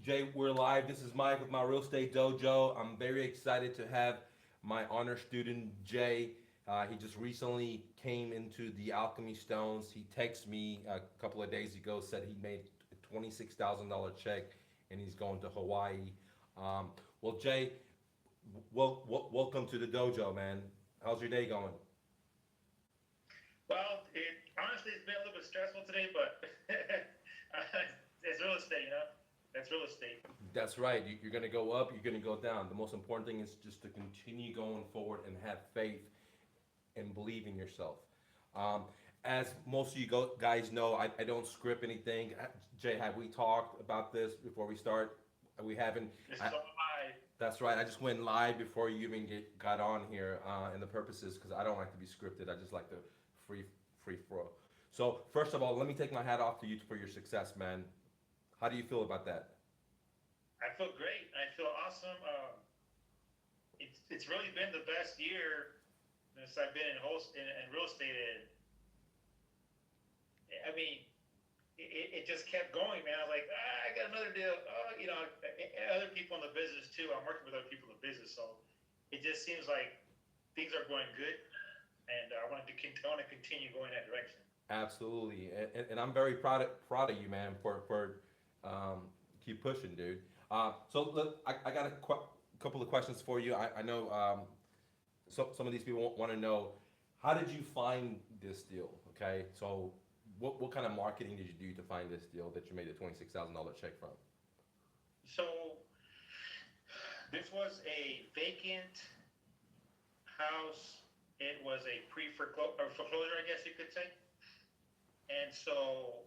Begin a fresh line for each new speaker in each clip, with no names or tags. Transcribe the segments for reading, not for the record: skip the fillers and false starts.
Jay, we're live. This is Mike with my real estate dojo. I'm very excited to have my honor student Jay. He just recently came into the Alchemy Stones. He texted me a couple of days ago, said he made a $26,000 check and he's going to Hawaii. Well, Jay, welcome to the dojo, man. How's your day going?
Well, honestly, it's been a little bit stressful today, but it's real estate, you know? That's real estate.
That's right. You're going to go up, you're going to go down. The most important thing is just to continue going forward and have faith and believe in yourself. Um, as most of you guys know, I don't script anything. Jay, have we talked about this before we start? We haven't.
This
I,
is all live.
that's right. I just went live before you even got on here, and the purpose is because I don't like to be scripted. I just like to free free flow. So first of all, let me take my hat off to you for your success, man. How do you feel about that?
I feel great. I feel awesome. It's really been the best year since I've been in real estate. I mean, it just kept going, man. I was like, I got another deal. Other people in the business too. I'm working with other people in the business, so it just seems like things are going good, and I want to continue going that direction.
Absolutely, and I'm very proud of you, man, for keep pushing, dude. So look, I got a couple of questions for you. I know some of these people want to know how did you find this deal? Okay, so what kind of marketing did you do to find this deal that you made a $26,000 check from?
So this was a vacant house. It was a foreclosure, I guess you could say. And so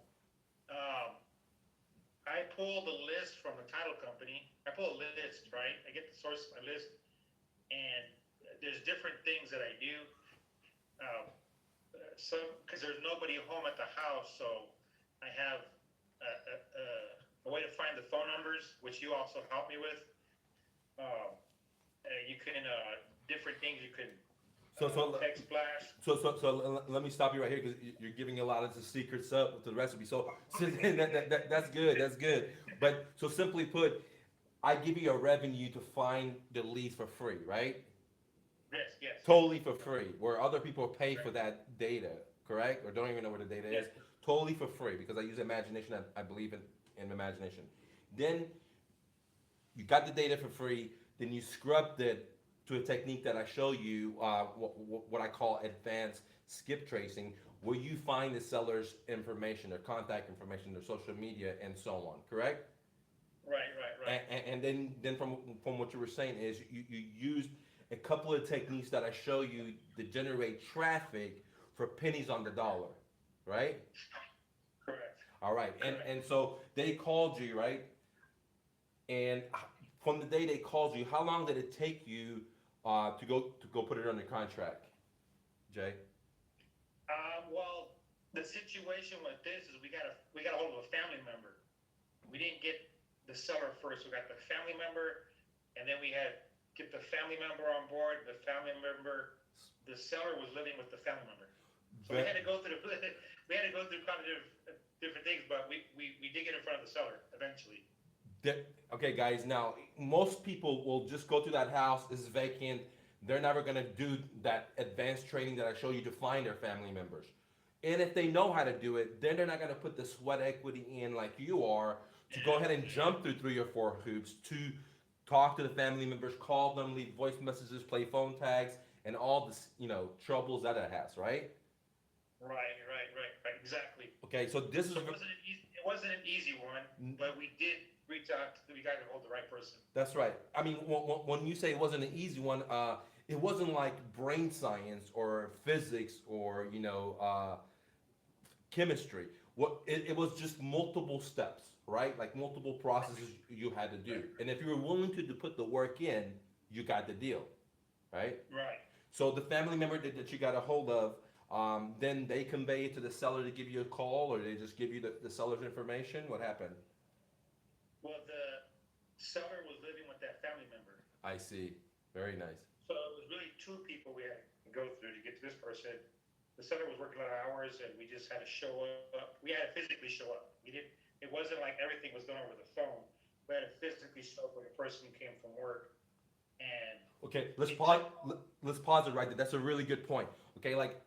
I pulled the list from the title company. I pull a list, right? I get the source of my list, and there's different things that I do. Some because there's nobody home at the house, so I have a way to find the phone numbers, which you also help me with. You can different things you can
So
text flash.
let me stop you right here because you're giving a lot of the secrets up to the recipe. So that's good. That's good. But so simply put, I give you a revenue to find the leads for free, right?
Yes, yes.
Totally for free. Where other people pay for that data, correct? Or don't even know where the data
Yes.
is. Totally for free because I use imagination. I believe in imagination. Then you got the data for free. Then you scrubbed it to a technique that I show you, what I call advanced skip tracing, where you find the seller's information, their contact information, their social media, and so on. Correct?
Right.
And then from what you were saying is you used a couple of techniques that I show you to generate traffic for pennies on the dollar, right?
Correct.
All right,
Correct.
and so they called you, right? And from the day they called you, how long did it take you to go put it under contract, Jay?
Well, the situation with this is we got a hold of a family member. We didn't get the seller first. We got the family member, and then we had get the family member on board. The family member, the seller was living with the family member, so we had to go through we had to go through kind of different things, but we did get in front of the seller eventually.
Okay, guys. Now, most people will just go to that house. It's vacant. They're never gonna do that advanced training that I show you to find their family members. And if they know how to do it, then they're not gonna put the sweat equity in like you are to go ahead and jump through 3 or 4 hoops to talk to the family members, call them, leave voice messages, play phone tags, and all this, troubles that it has, right?
Right. Exactly.
Okay, so this is
So it wasn't an easy one, but we did reach out. We got to hold the right person.
that's right. I mean, when you say it wasn't an easy one, it wasn't like brain science or physics or chemistry. It was just multiple steps, right? Like multiple processes you had to do. And if you were willing to put the work in, you got the deal, right?
Right.
So the family member that you got a hold of, then they convey it to the seller to give you a call, or they just give you the seller's information. What happened?
Well, the seller was living with that family member.
I see. Very nice.
So it was really two people we had to go through to get to this person. The seller was working a lot of hours, and we just had to show up. We had to physically show up. We didn't. It wasn't like everything was done over the phone. We had to person came from work, and
Okay, let's pause it right there. That's a really good point. Okay, like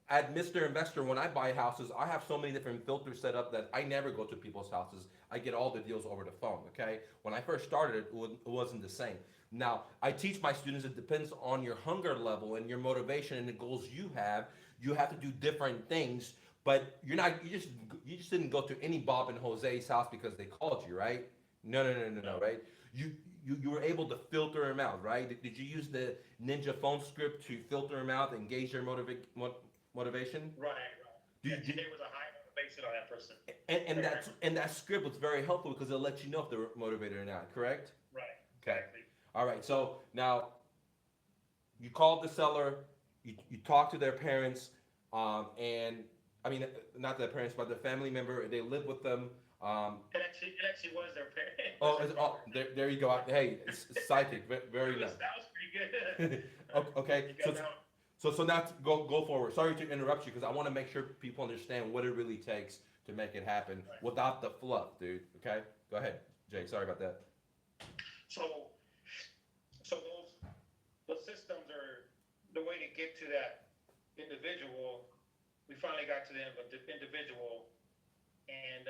at Mr. Investor, when I buy houses, I have so many different filters set up that I never go to people's houses. I get all the deals over the phone. Okay, when I first started, it wasn't the same. Now I teach my students it depends on your hunger level and your motivation and the goals you have. You have to do different things, but you just didn't go to any Bob and Jose's house because they called you, right? No, right? You you were able to filter them out, right? Did you use the Ninja phone script to filter them out and gauge their motivation?
right, right.
Do
Yeah,
you,
today was a high motivation on that person.
and that script was very helpful because it'll let you know if they're motivated or not, correct?
Right,
Okay.
exactly.
All right. So now you called the seller, you talked to their parents, and I mean, not their parents, but their family member. They live with them.
It actually was their parent.
There you go. Hey, it's psychic. Very nice.
That was pretty good.
Okay.
You got that one.
So now go forward. Sorry to interrupt you because I want to make sure people understand what it really takes to make it happen
Right.
without the fluff, dude. Okay. Go ahead, Jay. Sorry about that.
So those systems are the way to get to that individual. We finally got to the individual, and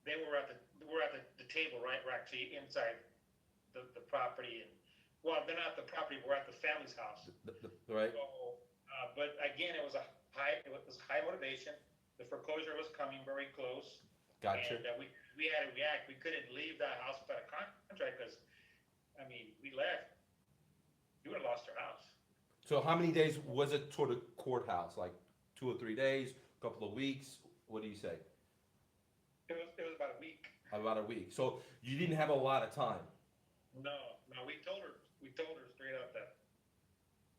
then we're at the table, right? We're actually inside the property, and well, they're not the property. We're at the family's house.
Right.
So, but again, it was high motivation. The foreclosure was coming very close.
Gotcha.
And we had to react. We couldn't leave that house without a contract because, I mean, we left. We would have lost our house.
So how many days was it toward the courthouse? Like 2 or 3 days, a couple of weeks? What do you say?
It was about a week.
About a week. So you didn't have a lot of time.
No. We told her straight up that,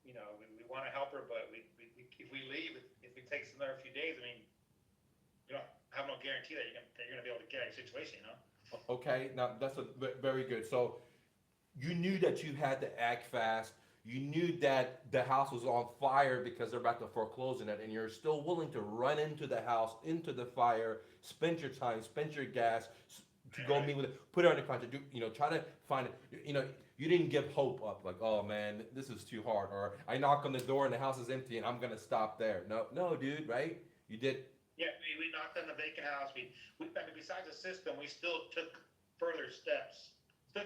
we want to help her, but if we leave, if it takes another few days, I mean, you don't have no guarantee that you're gonna be able to get out of your situation,
Okay, now that's very good. So you knew that you had to act fast. You knew that the house was on fire because they're about to foreclose on it, and you're still willing to run into the house, into the fire, spend your time, spend your gas to go meet with it, put it under contract. Try to find it. You didn't give hope up, like, oh man, this is too hard, or I knock on the door and the house is empty and I'm gonna stop there. No, dude, right? You did.
Yeah, we knocked on the vacant house. I mean, besides the system, we still took further steps. To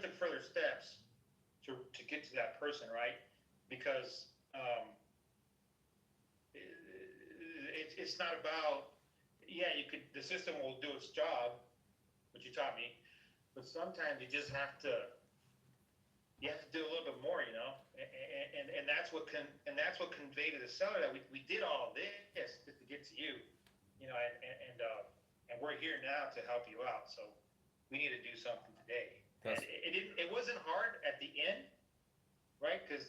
get to that person, right? Because it's not about, the system will do its job, which you taught me, but sometimes you just have to do a little bit more, and that's what conveyed to the seller that we did all this just to get to you, and we're here now to help you out. So we need to do something today. And it wasn't hard at the end, right? Because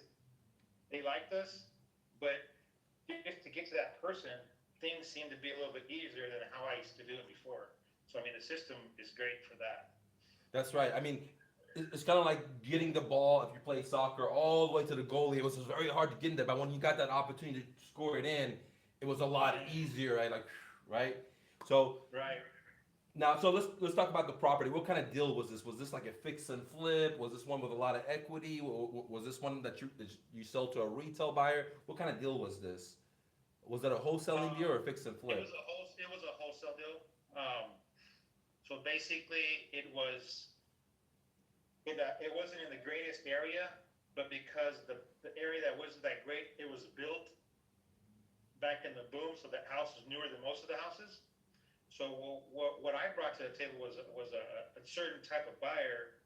they liked us, but just to get to that person, things seem to be a little bit easier than how I used to do it before. So I mean, the system is great for that.
That's right. I mean, it's kind of like getting the ball if you play soccer all the way to the goalie. It was just very hard to get in there, but when you got that opportunity to score it in, it was a lot easier, right? Right? So
right.
Now, so let's talk about the property. What kind of deal was this? Was this like a fix and flip? Was this one with a lot of equity? Was this one that you sold to a retail buyer? What kind of deal was this? Was it a wholesaling deal or a fix and flip?
It was a wholesale deal. So basically, it wasn't in the greatest area, but because the area that wasn't that great, it was built back in the boom, so that house is newer than most of the houses. So what I brought to the table was a certain type of buyer,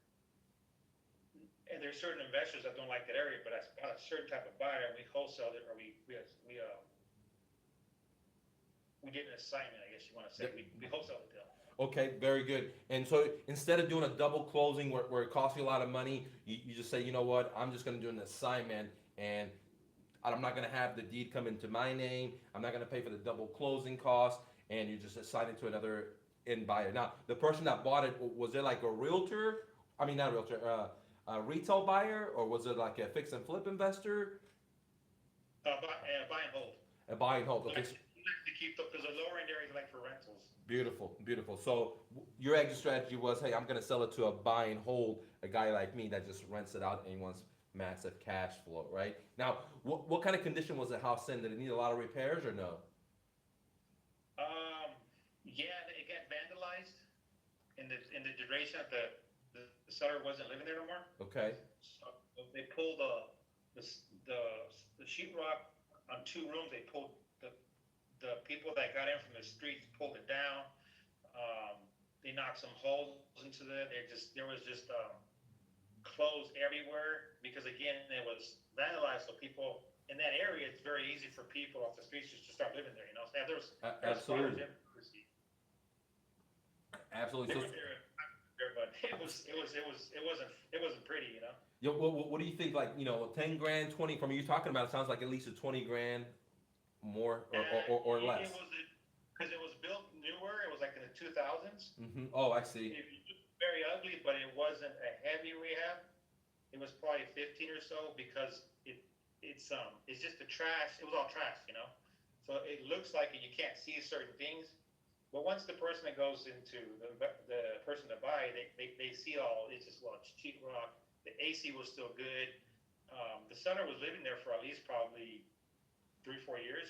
and there's certain investors that don't like that area, but I brought a certain type of buyer, and we wholesaled it, or we did an assignment, I guess you want to say. We wholesaled the deal.
Okay, very good. And so instead of doing a double closing where it costs you a lot of money, you just say, you know what, I'm just going to do an assignment, and I'm not going to have the deed come into my name. I'm not going to pay for the double closing costs. And you just assign it to another end buyer. Now, the person that bought it, was it like a realtor? I mean, not a realtor, a retail buyer, or was it like a fix and flip investor?
Buy and hold.
A buy and hold. Okay.
You like to keep because the lower end areas like for rentals.
Beautiful, beautiful. So your exit strategy was, hey, I'm gonna sell it to a buy and hold, a guy like me that just rents it out and he wants massive cash flow, right? Now, what kind of condition was the house in? Did it need a lot of repairs or no?
Um, yeah, it got vandalized in the duration that the seller wasn't living there no more.
Okay.
So they pulled the the the sheetrock on two rooms. They pulled the people that got in from the streets pulled it down. They knocked some holes into it. There was just clothes everywhere because again it was vandalized. So people in that area, it's very easy for people off the streets just to start living there. You know, so there's fires
Absolutely,
everywhere.
absolutely.
They
So,
were there, but it wasn't pretty. You know.
yo, what do you think? Like, 10 grand, 20 from you talking about, it sounds like at least a 20 grand more or
It
less.
was because it was built newer. It was like in the 2000s.
Oh, I see.
Very ugly, but it wasn't a heavy rehab. It was probably 15 or so because it's just the trash. It was all trash, you know. So it looks like you can't see certain things. But once the person that goes into the person to buy, they see all it's just sheet rock. The AC was still good. The seller was living there for at least probably 3-4 years.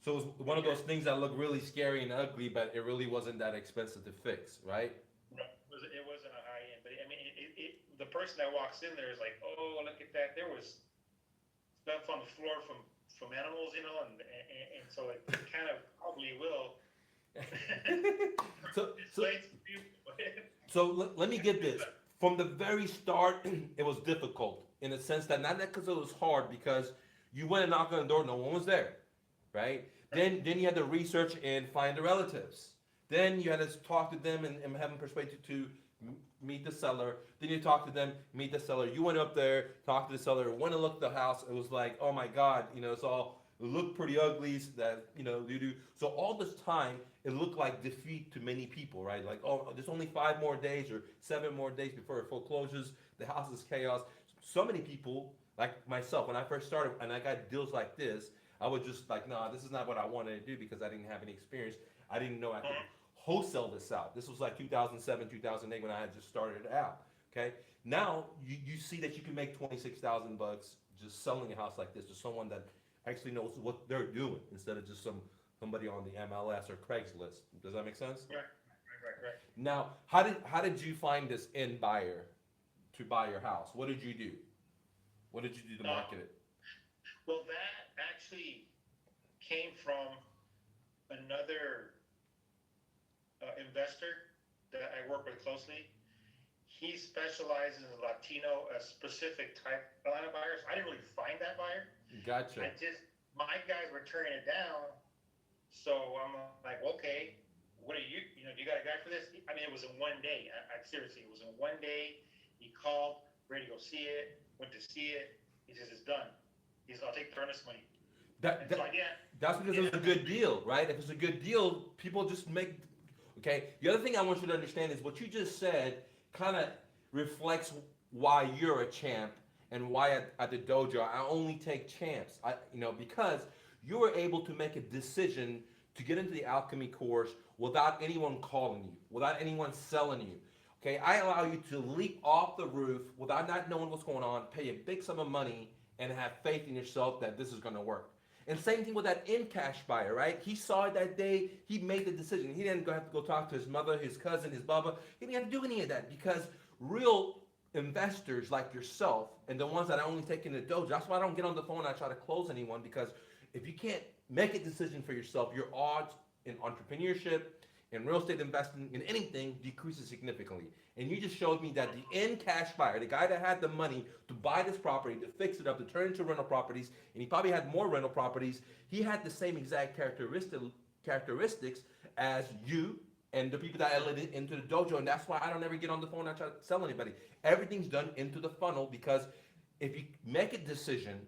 So it was one of those things that look really scary and ugly, but it really wasn't that expensive to fix, right?
Right. It wasn't a high end, but I mean, the person that walks in there is like, oh, look at that. There was stuff on the floor from animals, you know, and so it kind of probably will.
so, so,
Explain to people.
so let me get this. From the very start, it was difficult in the sense that not because it was hard, because you went and knocked on the door, no one was there, right? Then you had to research and find the relatives. Then you had to talk to them and have them persuade you to meet the seller. Then you talk to them, meet the seller. You went up there, talked to the seller, went and looked at the house. It was like, oh my God, it looked pretty ugly. That you do. So all this time, it looked like defeat to many people, right? Like, oh, there's only 5 more days or 7 more days before it foreclosures. The house is chaos. So many people, like myself, when I first started and I got deals like this, I was just like, nah, this is not what I wanted to do because I didn't have any experience. I didn't know I could wholesale this out. This was like 2007, 2008 when I had just started it out. Okay. Now you see that you can make 26,000 bucks just selling a house like this to someone that actually knows what they're doing instead of just somebody on the MLS or Craigslist. Does that make sense?
Right.
Now, how did you find this end buyer to buy your house? What did you do? What did you do to market it?
Well, that actually came from another investor that I work with closely. He specializes in Latino, a specific type of buyers. I didn't really find that buyer.
Gotcha.
My guys were turning it down. So I'm like, okay, what are you got a guy for this? I mean, it was in one day. Seriously, it was in one day. He called, ready to go see it, went to see it. He says, it's done. He says, I'll take the earnest money.
That's because it was a good deal, right? If it's a good deal, people just make. Okay. The other thing I want you to understand is what you just said kind of reflects why you're a champ and why at the dojo I only take champs. Because you were able to make a decision to get into the Alchemy course without anyone calling you, without anyone selling you. Okay, I allow you to leap off the roof without not knowing what's going on, pay a big sum of money, and have faith in yourself that this is going to work. And same thing with that in-cash buyer, right? He saw it that day. He made the decision. He didn't have to go talk to his mother, his cousin, his baba. He didn't have to do any of that because real investors like yourself and the ones that I only take in the dojo, that's why I don't get on the phone and I try to close anyone, because if you can't make a decision for yourself, your odds in entrepreneurship, in real estate investing, in anything decreases significantly. And you just showed me that the in-cash buyer, the guy that had the money to buy this property, to fix it up, to turn it into rental properties, and he probably had more rental properties, he had the same exact characteristics as you and the people that I let into the dojo. And that's why I don't ever get on the phone and try to sell anybody. Everything's done into the funnel, because if you make a decision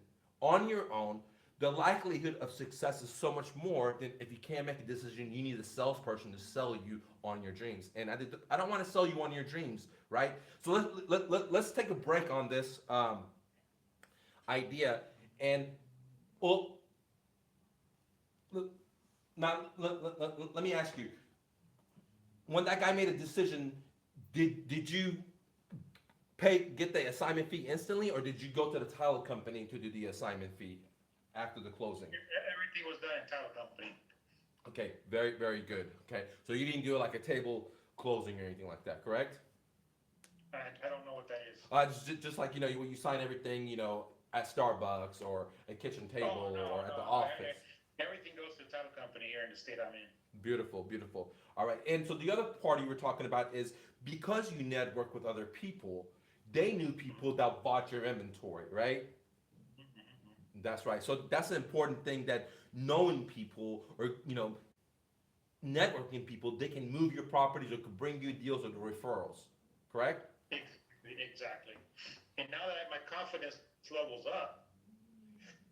on your own, the likelihood of success is so much more than if you can't make a decision. You need a salesperson to sell you on your dreams. And I don't want to sell you on your dreams, right? So let's take a break on this idea. And well, now let me ask you, when that guy made a decision, did you get the assignment fee instantly, or did you go to the title company to do the assignment fee after the closing?
Everything was done in title company.
Okay, very, very good. Okay, so you didn't do like a table closing or anything like that, correct?
I don't know what that is.
Just like, when you sign everything, at Starbucks or a kitchen table
Oh, no,
or at the
no.
office.
Everything goes to the title company here in the state I'm in.
Beautiful, beautiful. All right, and so the other part you were talking about is because you network with other people, they knew people that bought your inventory, right? That's right. So that's an important thing, that knowing people, or networking people, they can move your properties or could bring you deals or referrals, correct?
Exactly. And now that my confidence level's up,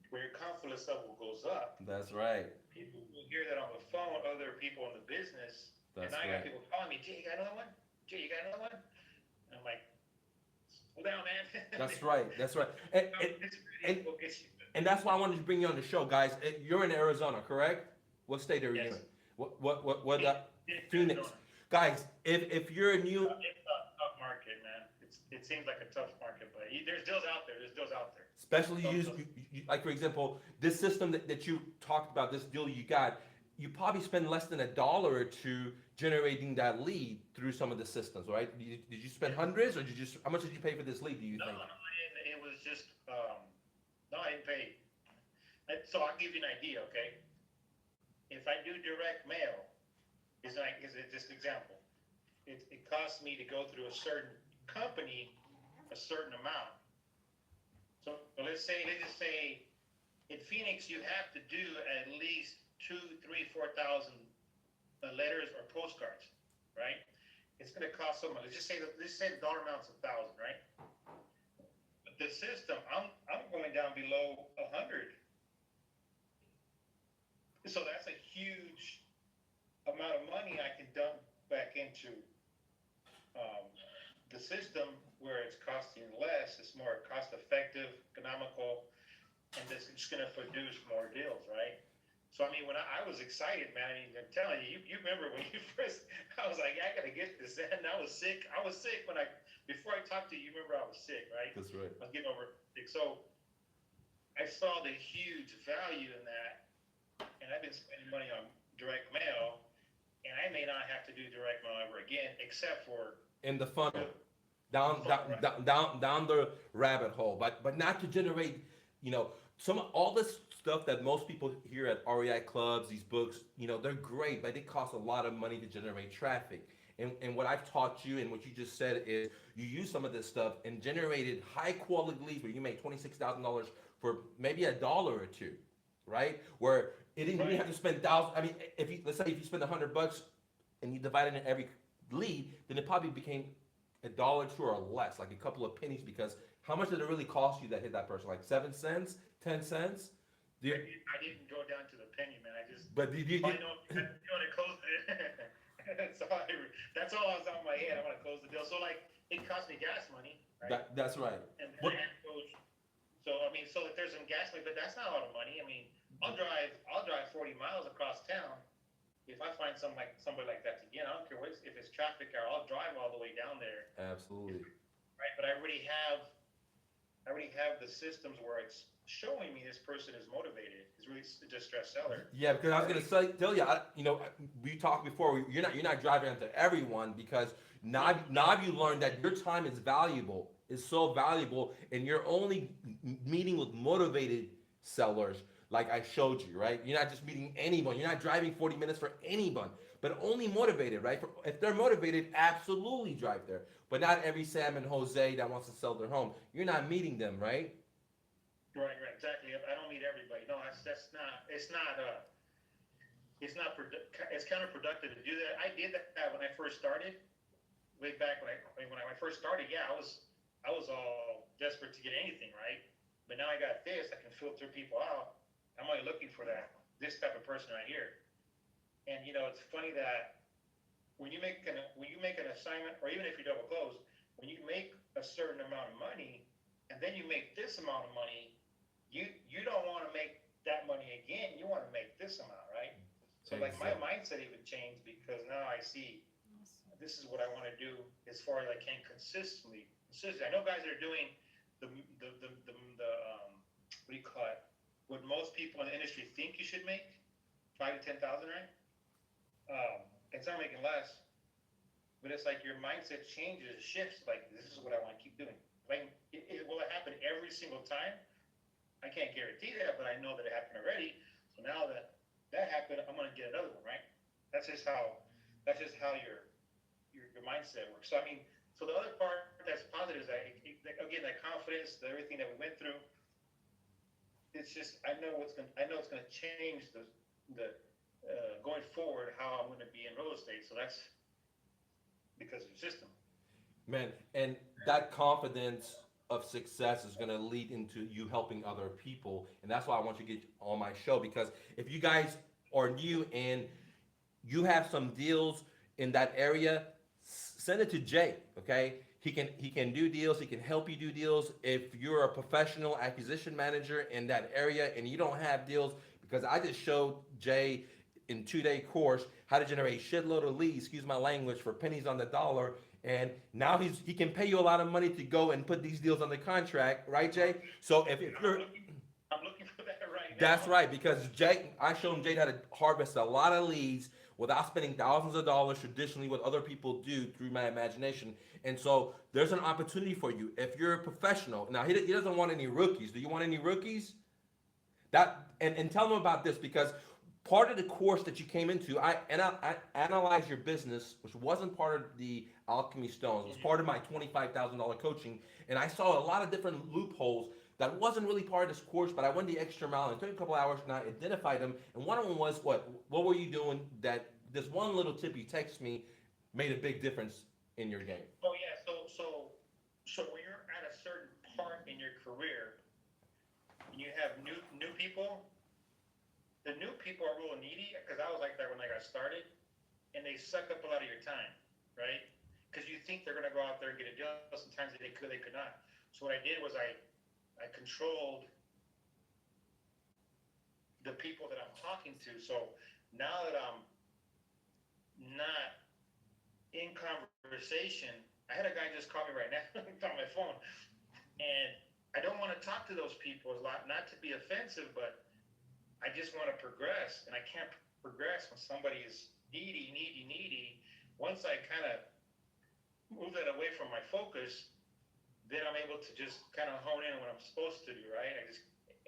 where your confidence level goes up,
That's right.
people will hear that on the phone, other people in the business,
That's
and now I
right.
got people calling me, Jay, you got another one? Jay, you got another one? And I'm like, slow down, man.
That's right. That's right. And,
It's
and,
really focused.
and that's why I wanted to bring you on the show, guys. You're in Arizona, correct? What state are you
Yes.
in? What
It's
Phoenix.
Arizona.
Guys, if you're a new,
It's a tough market, man. It seems like a tough market, but there's deals out there. There's deals out there.
especially like for example, this system that you talked about, this deal you got, you probably spend less than $1 or two generating that lead through some of the systems, right? Did you spend hundreds, or how much did you pay for this lead, do you
No,
think?
no, it was just, no, I didn't pay. So I'll give you an idea, okay? If I do direct mail, is it just an example? It costs me to go through a certain company, a certain amount. So let's just say, in Phoenix, you have to do at least 2,000, 3,000, 4,000 letters or postcards, right? It's going to cost so much. Let's just say the dollar amount's 1,000, right? But the system, I'm going down below 100. So that's a huge amount of money I can dump back into the system, where it's costing less, it's more cost effective, economical, and this is going to produce more deals, right? So I mean, when I was excited, man, I mean, I'm telling you, you remember when you first, I was like, I gotta get this, and I was sick. Before I talked to you, you remember I was sick, right?
That's right.
I was getting over sick. So I saw the huge value in that, and I've been spending money on direct mail, and I may not have to do direct mail ever again, except for
In the funnel, down the rabbit hole, but not to generate, all this stuff that most people hear at REI clubs, these books, they're great, but they cost a lot of money to generate traffic. And what I've taught you and what you just said is you use some of this stuff and generated high quality leads where you made $26,000 for maybe $1 or two, right? Where it didn't really have to spend thousands. I mean, let's say if you spend $100 and you divide it in every lead, then it probably became $1 or two or less, like a couple of pennies, because how much did it really cost you that hit that person? Like 7 cents, 10 cents?
I didn't go down to the penny, man. I just.
But did you
I know to close it. That's all I was on my head. I want to close the deal. So like, it cost me gas money, right?
That's right.
And then I had to go. So I mean, so if there's some gas money, but that's not a lot of money. I mean, I'll drive 40 miles across town. If I find somebody like that again, I don't care if it's traffic, or I'll drive all the way down there.
Absolutely.
Right, but I already have the systems where it's showing me this person is motivated, is really a distressed seller.
Yeah, because I was gonna tell you, we talked before. You're not driving onto everyone, because now you learned that your time is valuable, is so valuable, and you're only meeting with motivated sellers, like I showed you, right? You're not just meeting anyone. You're not driving 40 minutes for anyone, but only motivated, right? If they're motivated, absolutely drive there. But not every Sam and Jose that wants to sell their home. You're not meeting them, right?
Right, exactly. I don't meet everybody. No, it's counterproductive to do that. I did that when I first started, way back when I first started. Yeah, I was all desperate to get anything, right? But now I got this. I can filter people out. I'm only looking for this type of person right here. And it's funny that when you make an assignment, or even if you double close, when you make a certain amount of money, and then you make this amount of money, you don't want to make that money again. You want to make this amount, right? So like my mindset even changed, because now I see this is what I want to do as far as I can consistently. I know guys that are doing what do you call it? What most people in the industry think you should make, 5 to 10,000, right? And some making less, but it's like your mindset changes, shifts. Like, this is what I want to keep doing. Like, will it happen every single time? I can't guarantee that, but I know that it happened already. So now that happened, I'm going to get another one, right? That's just how your mindset works. So I mean, so the other part that's positive is that again, that confidence, everything that we went through. It's just I know it's going to change the going forward how I'm going to be in real estate. So that's because of the system.
Man, and that confidence of success is going to lead into you helping other people. And that's why I want you to get on my show, because if you guys are new and you have some deals in that area, send it to Jay, okay? He can do deals, he can help you do deals. If you're a professional acquisition manager in that area and you don't have deals, because I just showed Jay in 2-day course how to generate shitload of leads, excuse my language, for pennies on the dollar. And now he can pay you a lot of money to go and put these deals on the contract, right, Jay? So if you're
I'm looking for that right now.
that's right, because I showed Jay how to harvest a lot of leads without spending thousands of dollars traditionally what other people do through my imagination. And so there's an opportunity for you. If you're a professional, now he doesn't want any rookies. Do you want any rookies? And tell them about this, because part of the course that you came into, I analyzed your business, which wasn't part of the Alchemy Stones. It was part of my $25,000 coaching, and I saw a lot of different loopholes that wasn't really part of this course, but I went the extra mile and it took a couple hours and I identified them. And one of them was what were you doing that this one little tip you text me made a big difference in your game?
Oh yeah, so when you're at a certain part in your career and you have new people, the new people are real needy, because I was like that when I got started, and they suck up a lot of your time, right? Because you think they're gonna go out there and get a deal. Sometimes they could not. So what I did was I controlled the people that I'm talking to. So now that I'm not in conversation, I had a guy just call me right now on my phone, and I don't want to talk to those people a lot, not to be offensive, but I just want to progress, and I can't progress when somebody is needy. Once I kind of move that away from my focus, then I'm able to just kind of hone in on what I'm supposed to do, right?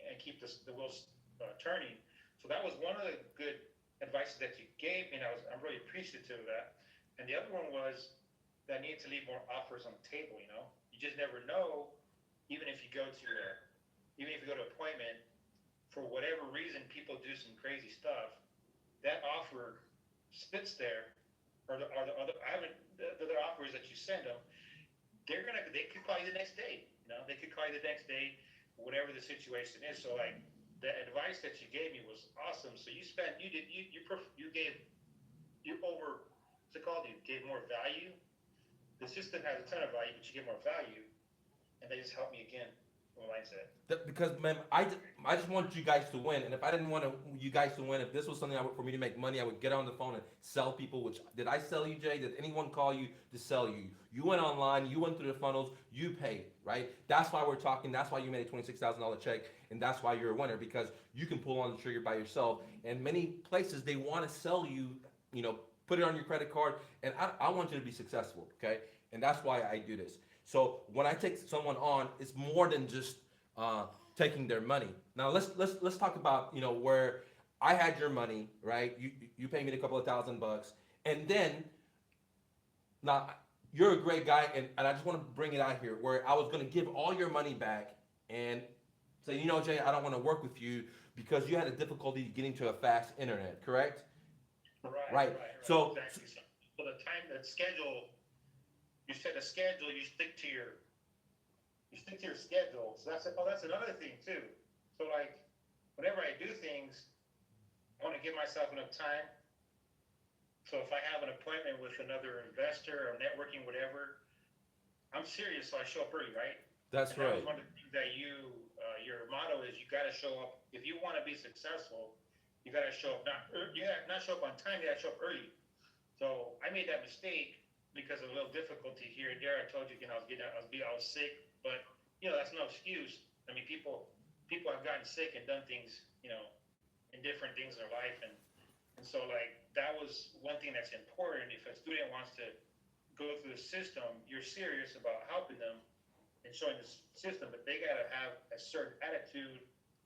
I keep the wheels turning. So that was one of the good advices that you gave me, and I'm really appreciative of that. And the other one was that I need to leave more offers on the table. You just never know. Even if you go to an appointment, for whatever reason, people do some crazy stuff. That offer sits there, or the other offers that you send them. They could call you the next day. They could call you the next day, whatever the situation is. So like the advice that you gave me was awesome. So you gave more value. The system has a ton of value, but you give more value, and they just helped me again with my mindset.
Because man, I just want you guys to win, and if I didn't want you guys to win, if this was something for me to make money, I would get on the phone and sell people. Which did I sell you, Jay? Did anyone call you to sell you? You went online, you went through the funnels, you paid, right? That's why we're talking. That's why you made a $26,000 check, and that's why you're a winner, because you can pull on the trigger by yourself. And many places they want to sell you, put it on your credit card, and I want you to be successful, okay? And that's why I do this. So when I take someone on, it's more than just taking their money. Now let's talk about where I had your money, right? You paid me a couple of $1,000, and then now you're a great guy, and I just want to bring it out here where I was going to give all your money back and say, Jay, I don't want to work with you because you had a difficulty getting to a fast internet, correct? Right. So
exactly. So the schedule. You set a schedule. You stick to your schedule. So that's another thing too. So like whenever I do things, I want to give myself enough time. So if I have an appointment with another investor or networking, whatever, I'm serious. So I show up early, right?
That's right.
That was one of the things that your motto is. You got to show up if you want to be successful. You got to show up not show up on time. You got to show up early. So I made that mistake because of a little difficulty here and there. I told you, I was sick, but that's no excuse. I mean, people have gotten sick and done things, in different things in their life, and so like that was one thing that's important. If a student wants to go through the system, you're serious about helping them and showing the system, but they got to have a certain attitude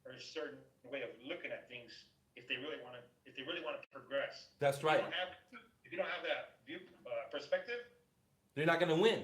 or a certain way of looking at things if they really want to progress.
That's right.
If you don't have that view perspective,
They're not going to win.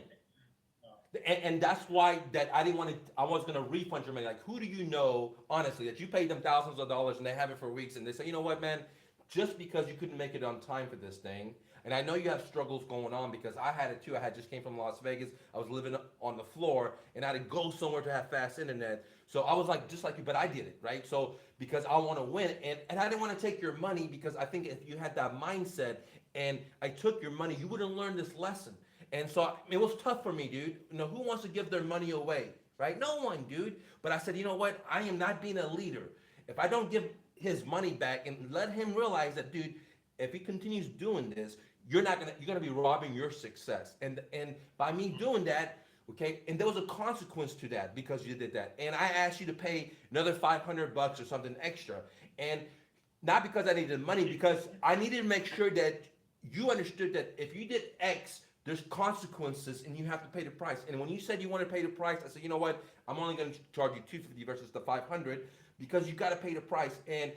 And that's why that I didn't want to. I was going to refund your money. Like, who do you know, honestly, that you paid them thousands of dollars and they have it for weeks, and they say, you know what, man, just because you couldn't make it on time for this thing, and I know you have struggles going on because I had it too. I had just came from Las Vegas. I was living on the floor, and I had to go somewhere to have fast internet. So I was like, just like you, but I did it, right? So because I want to win, and I didn't want to take your money because I think if you had that mindset and I took your money, you wouldn't learn this lesson. And so it was tough for me, dude. Who wants to give their money away, right? No one, dude. But I said, you know what? I am not being a leader. If I don't give his money back and let him realize that, dude, if he continues doing this, you're gonna be robbing your success. And by me doing that, okay, and there was a consequence to that because you did that. And I asked you to pay another $500 or something extra. And not because I needed money, because I needed to make sure that you understood that if you did X, there's consequences and you have to pay the price. And when you said you want to pay the price, I said, you know what? I'm only going to charge you $250 versus the $500 because you got to pay the price. And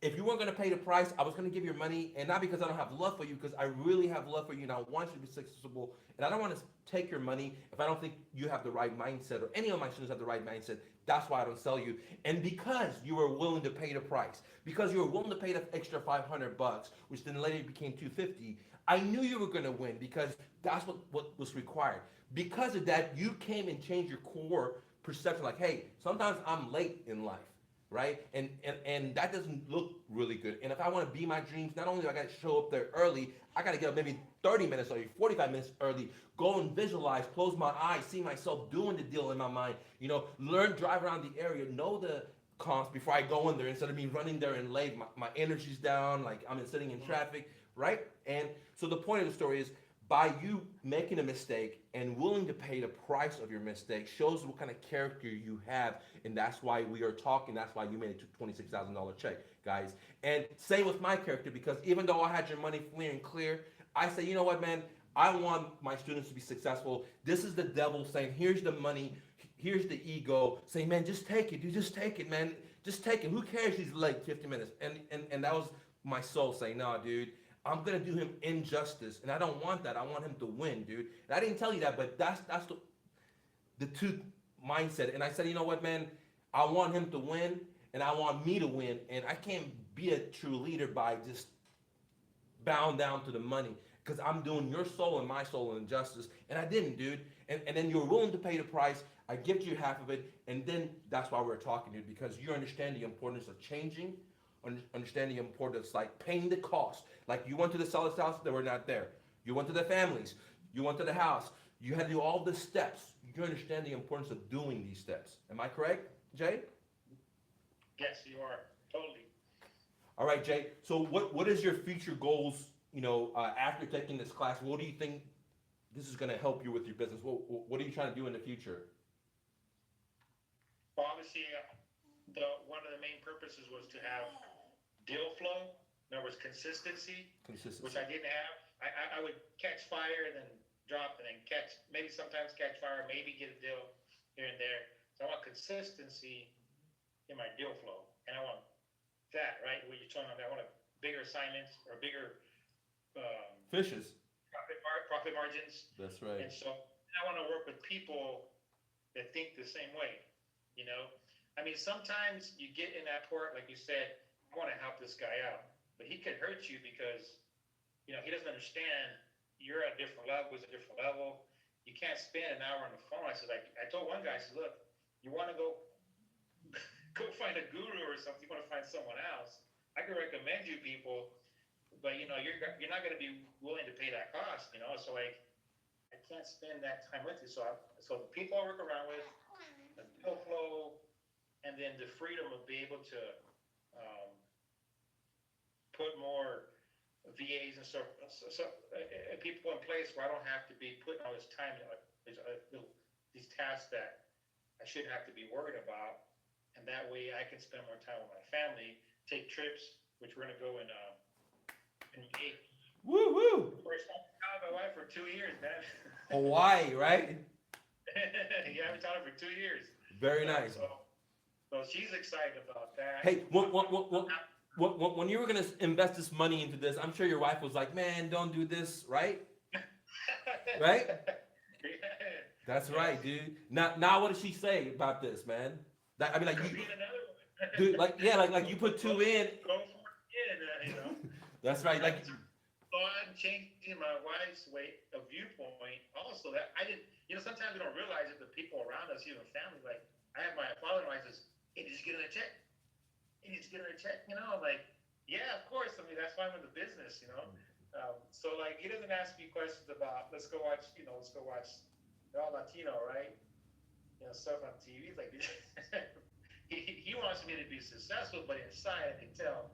if you weren't going to pay the price, I was going to give your money, and not because I don't have love for you, because I really have love for you and I want you to be successful. And I don't want to take your money if I don't think you have the right mindset or any of my students have the right mindset. That's why I don't sell you. And because you were willing to pay the price, because you were willing to pay the extra $500, which then later became $250, I knew you were going to win because that's what was required. Because of that, you came and changed your core perception. Like, hey, sometimes I'm late in life, right? And that doesn't look really good. And if I want to be my dreams, not only do I got to show up there early, I got to get up maybe 30 minutes early, 45 minutes early, go and visualize, close my eyes, see myself doing the deal in my mind, learn, drive around the area, know the comps before I go in there instead of me running there and late. My energy's down, like I'm sitting in traffic, right? And so the point of the story is, by you making a mistake and willing to pay the price of your mistake shows what kind of character you have, and that's why we are talking. That's why you made a $26,000 check, guys. And same with my character, because even though I had your money free and clear, I say, you know what, man, I want my students to be successful. This is the devil saying, here's the money, here's the ego, saying, man, just take it, dude, just take it, man, just take it. Who cares he's late 50 minutes? And that was my soul saying, no, dude, I'm gonna do him injustice, and I don't want that. I want him to win, dude. And I didn't tell you that, but that's the two mindset. And I said, you know what, man? I want him to win, and I want me to win, and I can't be a true leader by just bowing down to the money, because I'm doing your soul and my soul an injustice, and I didn't, dude. And then you're willing to pay the price. I give you half of it, and then that's why we're talking, dude, because you understand the importance of changing. Understand the importance, like paying the cost. Like you went to the seller's house, they were not there. You went to the families. You went to the house. You had to do all the steps. You understand the importance of doing these steps. Am I correct, Jay?
Yes, you are. Totally.
All right, Jay. So what is your future goals, after taking this class? What do you think this is going to help you with your business? What are you trying to do in the future?
Well, obviously, one of the main purposes was to have deal flow. In other words, consistency, which I didn't have. I would catch fire and then drop and then sometimes catch fire, maybe get a deal here and there. So I want consistency in my deal flow. And I want that, right? What you're talking about, I want bigger assignments or bigger
fishes.
Profit margins.
That's right.
And so I want to work with people that think the same way, I mean, sometimes you get in that part, like you said, I want to help this guy out, but he could hurt you because, he doesn't understand you're at a different level, he's at a different level. You can't spend an hour on the phone. I told one guy, I said, look, you want to go find a guru or something, you want to find someone else. I can recommend you people, but you're not going to be willing to pay that cost, so I can't spend that time with you. So the people I work around with, the deal flow, and then the freedom of being able to put more VAs and people in place where I don't have to be putting all this time in these tasks that I shouldn't have to be worried about, and that way I can spend more time with my family, take trips, which we're gonna go in May.
Woo woo.
First time I with my wife for 2 years, man.
Hawaii, right?
Yeah, I've been talking for 2 years.
Very nice.
So she's excited about that.
Hey, when you were gonna invest this money into this, I'm sure your wife was like, "Man, don't do this," right? Right? That's right, dude. Now, what does she say about this, man? That, I mean, like, dude, like, yeah, like you put two in.
Go for it, you know.
That's right, like.
So I'm changing my wife's viewpoint. Also, that I didn't. Sometimes we don't realize that the people around us, even family, like I have my father-in-law says, "Hey, did you get her a check? Hey, did you get her a check?" Like, yeah, of course. I mean, that's why I'm in the business, So like, he doesn't ask me questions about, let's go watch, they're all Latino, right? Stuff on TV. He's like, he wants me to be successful, but inside I can tell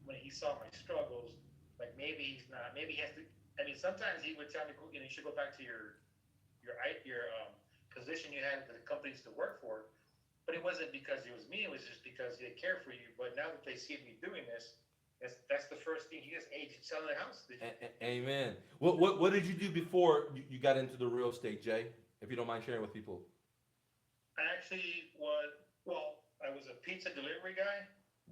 when he saw my struggles, like maybe he's not, maybe he has to. I mean, sometimes he would tell me, you should go back to your position you had at the companies to work for. But it wasn't because it was me. It was just because they care for you. But now that they see me doing this, that's the first thing. He goes, "Hey, did you sell the house?"
Amen. What did you do before you got into the real estate, Jay? If you don't mind sharing with people.
I actually I was a pizza delivery guy.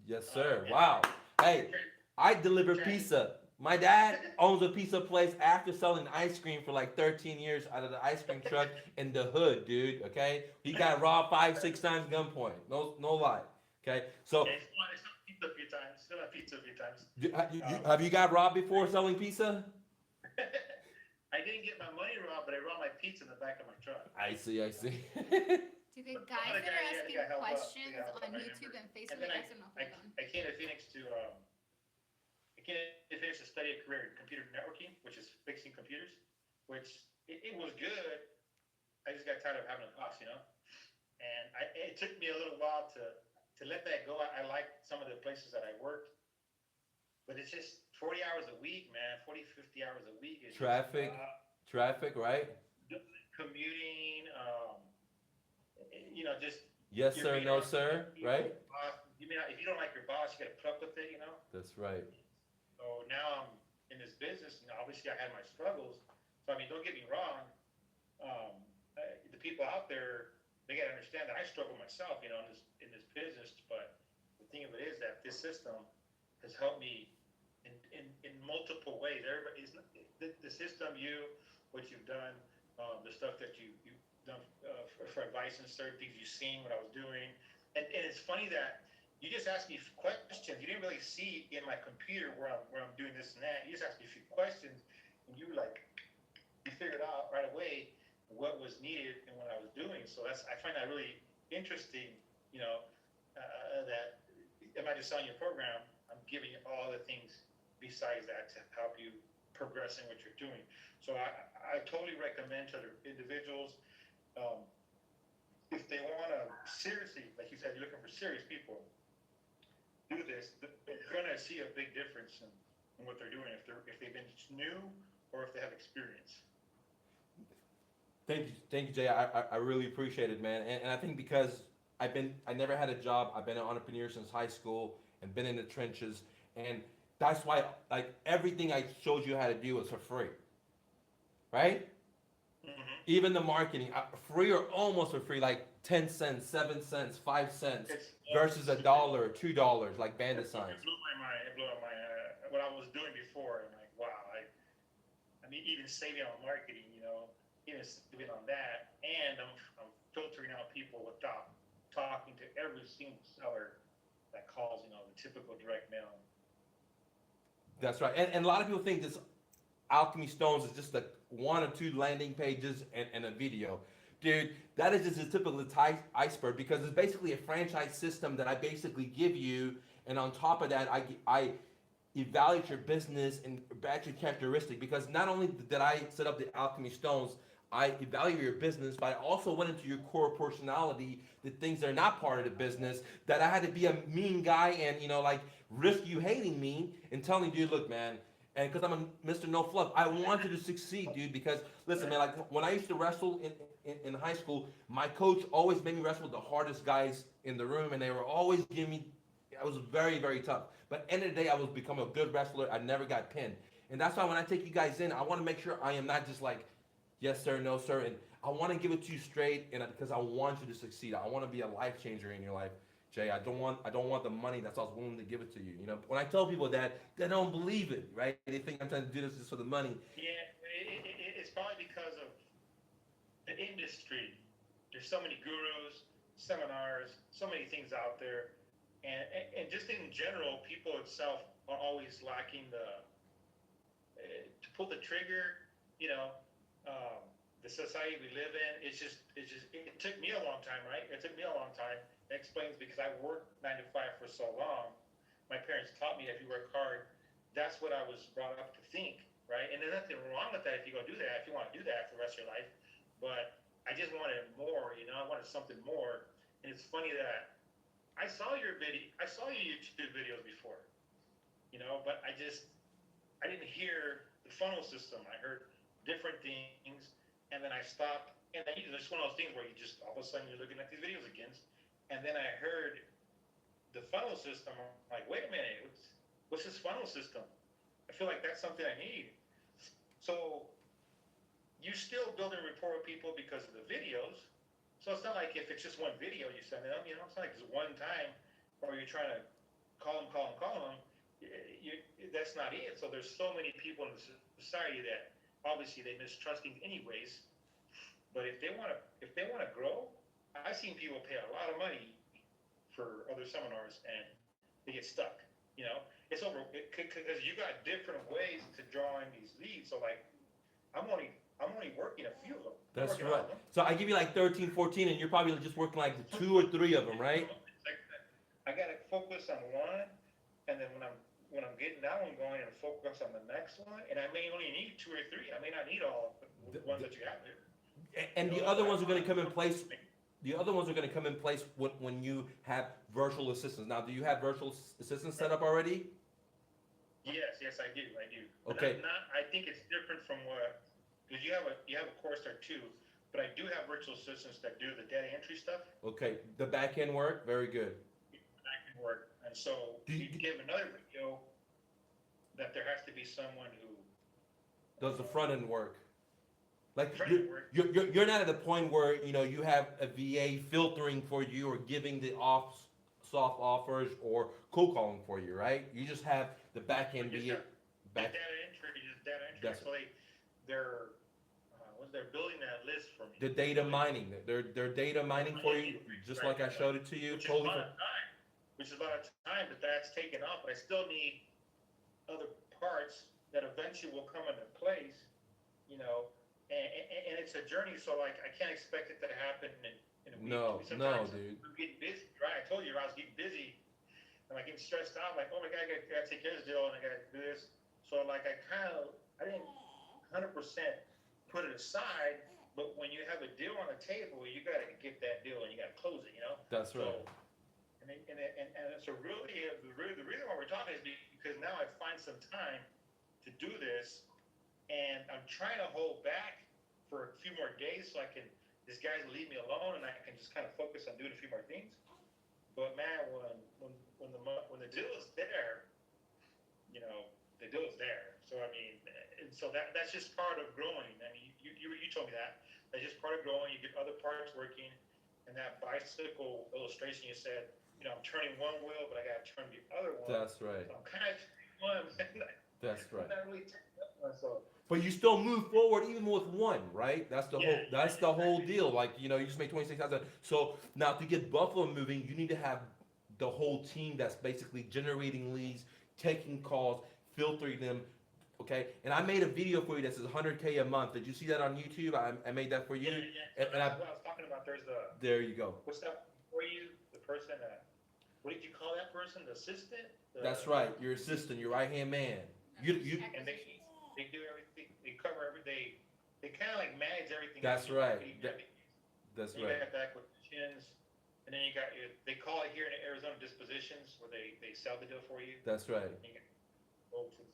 Yes, sir. Wow. Hey, I deliver pizza. My dad owns a pizza place after selling ice cream for like 13 years out of the ice cream truck in the hood, dude. Okay, he got robbed 5-6 times gunpoint. No lie. Okay, so.
Still have pizza a few times.
Have you got robbed before selling pizza?
I didn't get my money robbed, but I robbed my pizza in the back of my truck.
I see.
Do the guys that are asking questions on YouTube and Facebook,
I came to Phoenix to study a career in computer networking, which is fixing computers, which it was good. I just got tired of having a boss, and it took me a little while to let that go. I liked some of the places that I worked, but it's just 40 hours a week, man. 40, 50 hours a week. Is
traffic, right?
Commuting, just.
Yes, sir, no, sir, right?
If you don't like your boss, you got to put up with it,
That's right.
So now I'm in this business, obviously I had my struggles. So, I mean, don't get me wrong. The people out there, they got to understand that I struggle myself, in this business. But the thing of it is that this system has helped me in multiple ways. Everybody's the system, what you've done, the stuff that you've done for advice and certain things you've seen what I was doing. And it's funny that you just asked me questions. You didn't really see in my computer where I'm doing this and that. You just asked me a few questions, and you figured out right away what was needed and what I was doing. So I find that really interesting. That am I just selling your program? I'm giving you all the things besides that to help you progress in what you're doing. So I totally recommend to the individuals, if they want to seriously, like you said, you're looking for serious people. Do this, they're gonna see a big difference in what they're doing if they've been new or if they have experience.
Thank you, Jay. I really appreciate it, man. And I think because I never had a job. I've been an entrepreneur since high school and been in the trenches, and that's why like everything I showed you how to do was for free, right?
Mm-hmm.
Even the marketing, free or almost for free, like 10 cents, 7 cents, 5 cents versus $1 or $2, like bandit signs.
It blew my mind. What I was doing before. I'm like, wow. I mean, even saving on marketing, even doing on that, and I'm filtering out people without talking to every single seller that calls, the typical direct mail.
That's right. And a lot of people think this Alchemy Stones is just like 1 or 2 landing pages and a video. Dude, that is just a typical iceberg because it's basically a franchise system that I basically give you, and on top of that, I evaluate your business and batch your characteristic because not only did I set up the Alchemy Stones, I evaluate your business, but I also went into your core personality, the things that are not part of the business, that I had to be a mean guy and, risk you hating me and telling you, look, man, And because I'm a Mr. No Fluff, I want you to succeed, dude. Because listen, man, like when I used to wrestle in high school, my coach always made me wrestle with the hardest guys in the room, and they were always giving me. I was very, very tough. But end of the day, I was become a good wrestler. I never got pinned, and that's why when I take you guys in, I want to make sure I am not just like, yes sir, no sir, and I want to give it to you straight, and because I want you to succeed. I want to be a life changer in your life. Jay, I don't want the money. That's why I was willing to give it to you. You know, when I tell people that, they don't believe it, right? They think I'm trying to do this just for the money.
Yeah, it's probably because of the industry. There's so many gurus, seminars, so many things out there, and just in general, people itself are always lacking to pull the trigger. You know, the society we live in. It took me a long time, right? It took me a long time. That explains because I worked 9 to 5 for so long. My parents taught me if you work hard, that's what I was brought up to think, right? And there's nothing wrong with that if you go do that, if you want to do that for the rest of your life. But I just wanted more, you know, I wanted something more. And it's funny that I saw your YouTube videos before, you know, but I didn't hear the funnel system. I heard different things, and then I stopped. And then it's one of those things where you just all of a sudden you're looking at these videos again. And then I heard the funnel system. I'm like, wait a minute, what's this funnel system? I feel like that's something I need. So you're still building rapport with people because of the videos. So it's not like if it's just one video you send them, you know, it's not like it's one time or you're trying to call them. That's not it. So there's so many people in the society that obviously they mistrust things anyways. But if they want to grow, I've seen people pay a lot of money for other seminars and they get stuck. You know, it's over because you got different ways to draw in these leads. So like, I'm only working a few of them.
That's right. So I give you like 13, 14, and you're probably just working like 2 or 3 of them, right?
I gotta focus on one, and then when I'm getting that one going, and focus on the next one, and I may only need 2 or 3. I may not need all the ones that you have there.
And the other ones are going to come in place. The other ones are going to come in place when you have virtual assistants. Now, do you have virtual assistants set up already?
Yes, I do.
Okay.
I think it's different from what, because you have a course there too, but I do have virtual assistants that do the data entry stuff.
Okay, the back-end work, very good.
Backend work, and so you give another video that there has to be someone who
does the front-end work. Like
you're
you're not at the point where you know you have a VA filtering for you or giving the soft offers or cold calling for you, right? You just have the back end VA.
Data entry.
That's
so they're building that list for me.
The data mining. They're data mining for you, just like I showed it to you.
Which is a lot of time, but that's taken off. But I still need other parts that eventually will come into place, you know. And it's a journey, so like I can't expect it to happen in a week.
No, dude.
I'm getting busy, right? I told you I was getting busy, and I getting stressed out. Like, oh my God, I gotta take care of this deal, and I gotta do this. So like I didn't 100% put it aside. But when you have a deal on the table, you gotta get that deal and you gotta close it. You know.
That's right.
So really, the reason why we're talking is because now I find some time to do this. And I'm trying to hold back for a few more days so these guys leave me alone and I can just kind of focus on doing a few more things. But man, when the deal is there, you know, the deal is there. So I mean, and so that's just part of growing. I mean, you told me that. That's just part of growing. You get other parts working. And that bicycle illustration you said, you know, I'm turning one wheel, but I got to turn the other one.
That's right.
So I'm kind of one.
That's right.
I'm not really myself.
But you still move forward even with one, right? That's the whole deal. Like, you know, you just made 26,000. So now to get Buffalo moving, you need to have the whole team that's basically generating leads, taking calls, filtering them. Okay, and I made a video for you that says 100K a month. Did you see that on YouTube? I made that for you.
Yeah. And that's what I was talking about.
There you go.
What's that for you? The person what did you call that person? The assistant?
That's right. Your assistant, your right-hand man. You
and they do everything. They cover everything. They kind of like manage everything.
That's right. That's
you
right.
got the acquisitions, and then you got they call it here in Arizona dispositions, where they sell the deal for you.
That's right.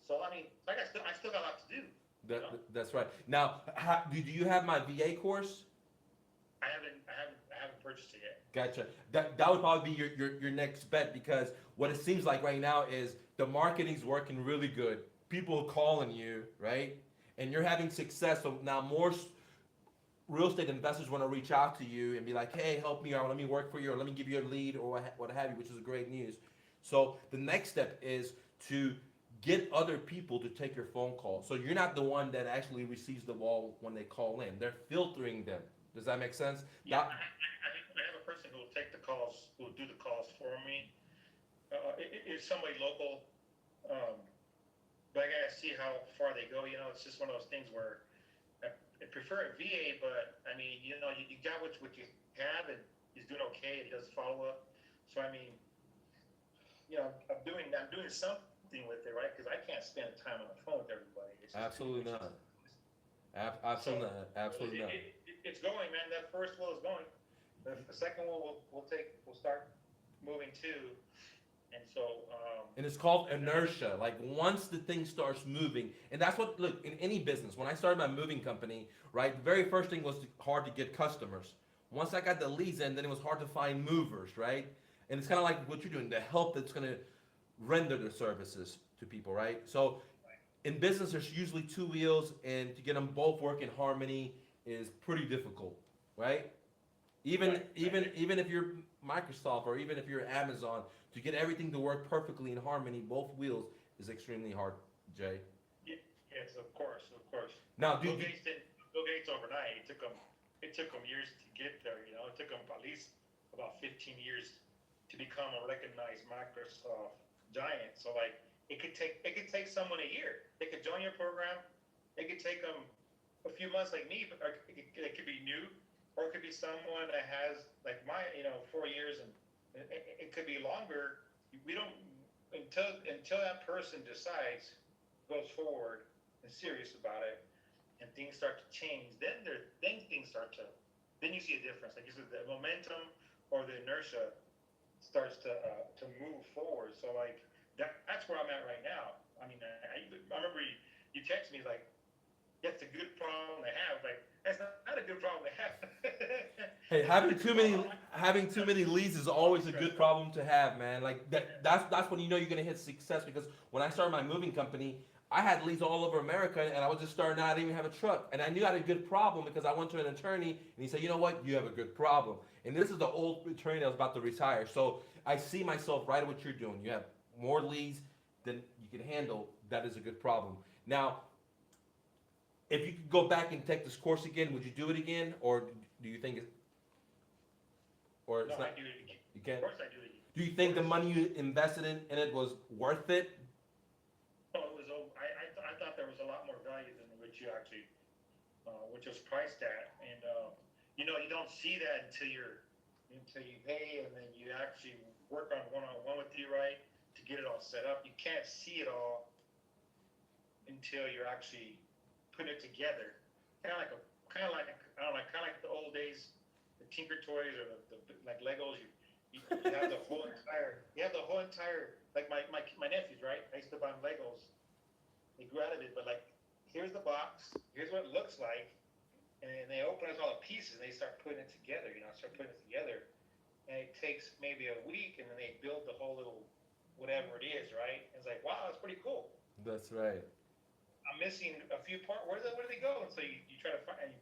So I mean, like I still got a lot to do.
That,
You know?
that's right. Now, do you have my VA course?
I haven't purchased it yet.
Gotcha. That would probably be your next bet, because what it seems like right now is the marketing's working really good. People are calling you, right? And you're having success. So now more real estate investors want to reach out to you and be like, hey, help me out. Let me work for you, or let me give you a lead, or what have you, which is great news. So the next step is to get other people to take your phone call. So you're not the one that actually receives the ball when they call in. They're filtering them. Does that make sense?
Yeah, I have a person who will take the calls, who will do the calls for me. It's somebody local, but I gotta see how far they go. You know, it's just one of those things where I prefer a VA, but I mean, you know, you got what you have, and he's doing okay. He does follow up. So I mean, you know, I'm doing something with it, right? Because I can't spend time on the phone with everybody.
Absolutely not. Absolutely not. Absolutely not.
It's going, man. That first wheel is going. The second one we'll start moving too, and so.
And it's called inertia. Like once the thing starts moving, and that's what, look, in any business. When I started my moving company, right, the very first thing was hard to get customers. Once I got the leads in, then it was hard to find movers, right? And it's kind of like what you're doing, the help that's going to render the services to people, right? So in business, there's usually two wheels, and to get them both work in harmony is pretty difficult, right? Even if you're Microsoft, or even if you're Amazon, to get everything to work perfectly in harmony, both wheels, is extremely hard, Jay.
Yes, of course.
Now,
Bill Gates overnight. It took him years to get there. You know, it took him at least about 15 years to become a recognized Microsoft giant. So like, it could take someone a year. They could join your program. It could take them a few months, like me, but it could be new, or it could be someone that has like 4 years, and it could be longer. We don't until that person decides, goes forward and serious about it, and things start to change. Then things start to. Then you see a difference. Like you said, the momentum or the inertia starts to move forward. So like that's where I'm at right now. I mean, I remember you text me like, that's a good problem to have. Like, that's not a good problem to have.
Hey, having too many leads is always a good problem to have, man. Like that's when you know you're gonna hit success. Because when I started my moving company, I had leads all over America, and I was just starting out. I didn't even have a truck, and I knew I had a good problem because I went to an attorney, and he said, "You know what? You have a good problem." And this is the old attorney that was about to retire. So I see myself right at what you're doing. You have more leads than you can handle. That is a good problem. Now, if you could go back and take this course again, would you do it again, or do you think it's, or it's
No,
not?
I do it again.
You can't.
Of course, I do it again.
Do you think the money you invested in it was worth it?
No, it was. I thought there was a lot more value than what you actually, which was priced at, and you know, you don't see that until you pay, and then you actually work on one-on-one with you, right, to get it all set up. You can't see it all until you're actually putting it together. Kind of like I don't know, kind of like the old days, the Tinker Toys, or the like Legos. You have the whole entire like my nephews, right? I used to buy them Legos. They grew out of it, but like, here's the box, here's what it looks like, and they open up all the pieces and they start putting it together. You know, and it takes maybe a week, and then they build the whole little whatever it is, right? And it's like, wow, that's pretty cool.
That's right.
I'm missing a few parts. Where do they go? And so you try to find, and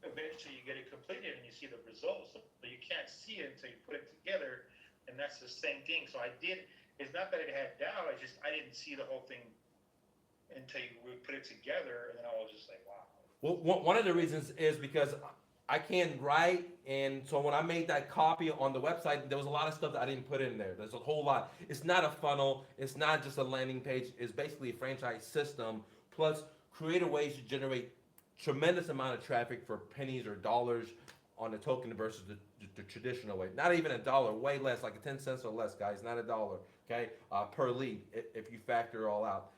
eventually you get it completed, and you see the results. But you can't see it until you put it together, and that's the same thing. So I did. It's not that it had doubt. It's just I didn't see the whole thing until you put it together, and then I was just like, wow.
Well, one of the reasons is because I can't write, and so when I made that copy on the website, there was a lot of stuff that I didn't put in there. There's a whole lot. It's not a funnel. It's not just a landing page. It's basically a franchise system, plus creative ways to generate tremendous amount of traffic for pennies or dollars on the token versus the traditional way. Not even $1, way less, like 10 cents or less, guys. Not $1, okay, per lead if you factor it all out.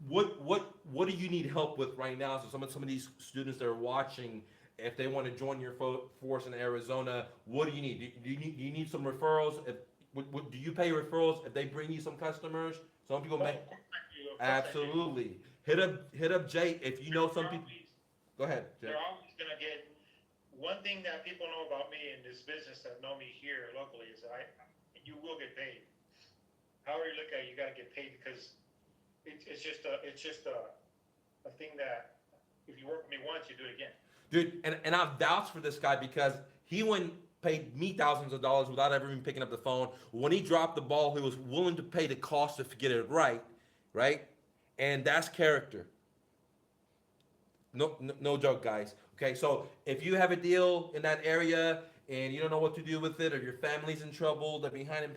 What do you need help with right now? So some of these students that are watching, if they want to join your force in Arizona, what do you need? Do you need some referrals? Do you pay referrals if they bring you some customers? Some people
Oh,
make.
of course I do, of course I do.
Absolutely. Hit up Jay if you know some people. Go ahead, Jay.
They're always gonna get, one thing that people know about me in this business that know me here locally is that you will get paid. However you look at it, you gotta get paid because it's just a thing that if you work with me once, you do it again.
Dude, and I've vouched for this guy because he went paid me thousands of dollars without ever even picking up the phone. When he dropped the ball, he was willing to pay the cost to get it right, right? And that's character. No joke, guys. Okay, so if you have a deal in that area and you don't know what to do with it, or your family's in trouble, they're behind in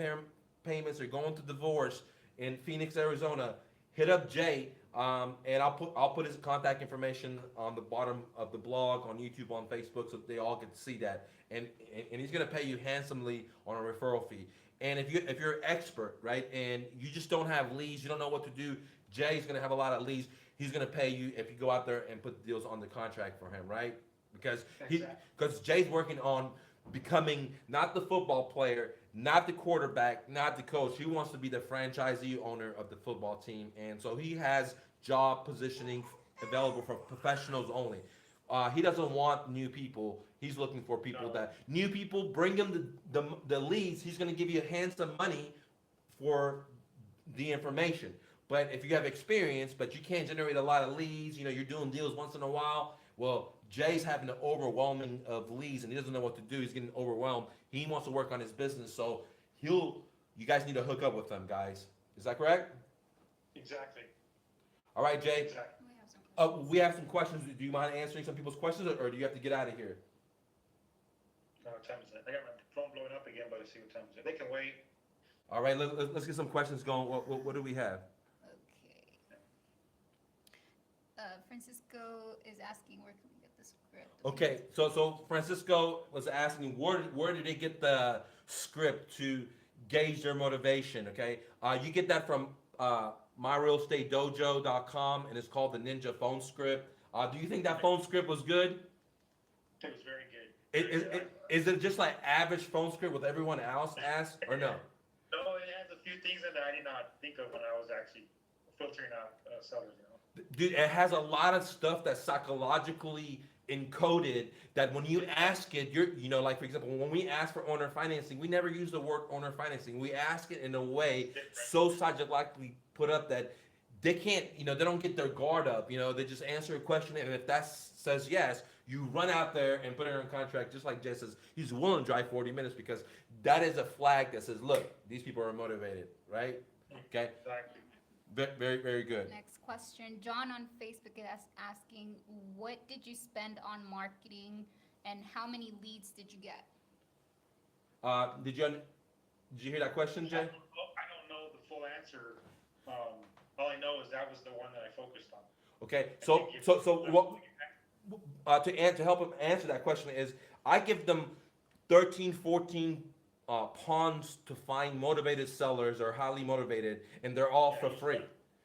payments, or going to divorce in Phoenix, Arizona, hit up Jay, and I'll put his contact information on the bottom of the blog, on YouTube, on Facebook, so they all get to see that. And he's gonna pay you handsomely on a referral fee. And if you're an expert, right, and you just don't have leads, you don't know what to do, Jay's gonna have a lot of leads. He's gonna pay you if you go out there and put the deals on the contract for him, right? Because Jay's working on becoming not the football player, not the quarterback, not the coach. He wants to be the franchisee owner of the football team, and so he has job positioning available for professionals only. He doesn't want new people. He's looking for people that new people bring him the leads. He's gonna give you handsome money for the information. But if you have experience, but you can't generate a lot of leads, you're doing deals once in a while. Well, Jay's having an overwhelming of leads, and he doesn't know what to do. He's getting overwhelmed. He wants to work on his business, so you guys need to hook up with them, guys. Is that correct?
Exactly.
All right, Jay.
Exactly.
We have some questions. Do you mind answering some people's questions, or do you have to get out of here?
No, what time is it? I got my phone blowing up again, but let's see what time is it. They can wait.
All right, let's get some questions going. What do we have?
Francisco is asking where can we get the script?
Okay, so Francisco was asking where did they get the script to gauge their motivation? Okay, you get that from myrealestatedojo.com, and it's called the Ninja Phone Script. Do you think that phone script was good?
It was very good.
Is it just like average phone script with everyone else asked, or no?
No, it has a few things in there I did not think of when I was actually filtering out sellers.
Dude, it has a lot of stuff that's psychologically encoded that when you ask it, like for example, when we ask for owner financing, we never use the word owner financing. We ask it in a way so psychologically put up that they can't, they don't get their guard up. They just answer a question, and if that says yes, you run out there and put it in contract, just like Jay says, he's willing to drive 40 minutes because that is a flag that says, look, these people are motivated, right? Okay?
Exactly.
Very, very good.
Next question. John on Facebook is asking, what did you spend on marketing and how many leads did you get?
Did you hear that question, Jay?
I don't know the full answer. All I know is that was the one that I focused on.
Okay, so what to help him answer that question is I give them 13, 14 pawns to find motivated sellers or highly motivated, and they're all for free.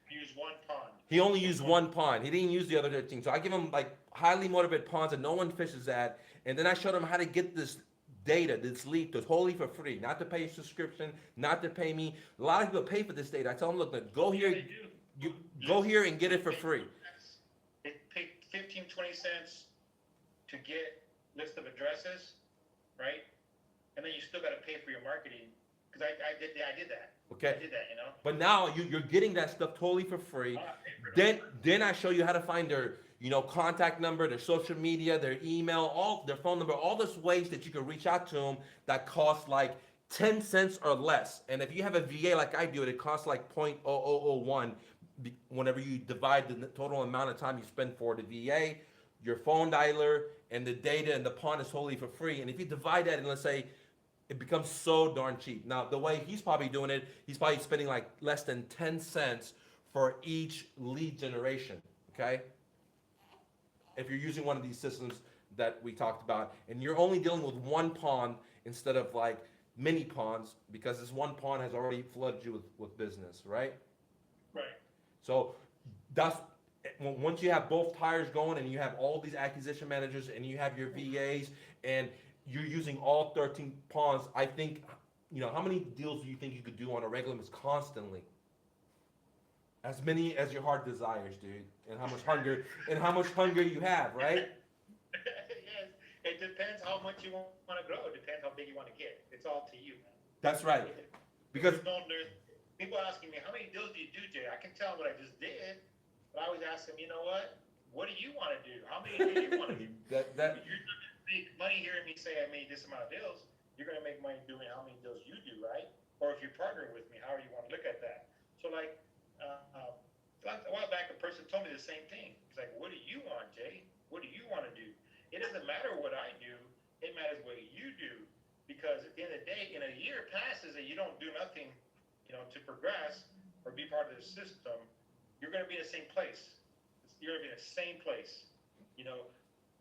Use one pawn.
He only used one pawn. He didn't use the other 13. So I give him like highly motivated pawns that no one fishes at, and then I showed him how to get this data, this lead, totally for free, not to pay a subscription, not to pay me. A lot of people pay for this data. I tell them, look, go here, go here and get it for free.
It paid 15, 20 cents to get list of addresses, right? And then you still got to pay for your marketing because I did that.
Okay.
I did that,
But now you're getting that stuff totally for free. Then I show you how to find their contact number, their social media, their email, all their phone number, all those ways that you can reach out to them that cost like 10 cents or less. And if you have a VA like I do, it costs like 0.0001 whenever you divide the total amount of time you spend for the VA, your phone dialer, and the data and the pawn is totally for free. And if you divide that and let's say it becomes so darn cheap. Now, the way he's probably doing it, he's probably spending like less than 10 cents for each lead generation, okay? If you're using one of these systems that we talked about, and you're only dealing with one pawn instead of like many pawns, because this one pawn has already flooded you with business, right?
Right.
So that's, once you have both tires going and you have all these acquisition managers and you have your VAs and you're using all 13 pawns, I think how many deals do you think you could do on a regular basis constantly? As many as your heart desires, dude, and how much hunger you have, right?
Yes, it depends how much you want to grow. It depends how big you want to get. It's all to you, man.
That's right. Because
There's people asking me, how many deals do you do, Jay? I can tell them what I just did, but I always ask them, you know what? What do you want to do? How many do you want to do?
that
If you're not going to make money hearing me say I made this amount of deals, you're going to make money doing how many deals you do, right? Or if you partner with me, how do you want to look at that? So a while back, a person told me the same thing. He's like, what do you want, Jay? What do you want to do? It doesn't matter what I do. It matters what you do. Because at the end of the day, in a year passes and you don't do nothing, to progress or be part of the system, you're going to be in the same place. You're going to be in the same place,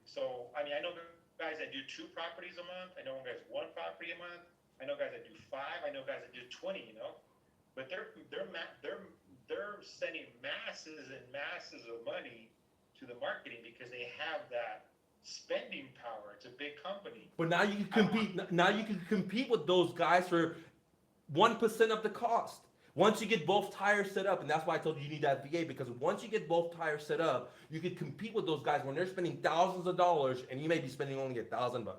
So, I mean, I know guys that do 2 properties a month. I know guys 1 property a month. I know guys that do 5. I know guys that do 20, But they're sending masses and masses of money to the marketing because they have that spending power. It's a big company.
but now you can compete. Now you can compete with those guys for 1% of the cost. Once you get both tires set up, and that's why I told you need that VA, because once you get both tires set up, you can compete with those guys when they're spending thousands of dollars and you may be spending only $1,000. Do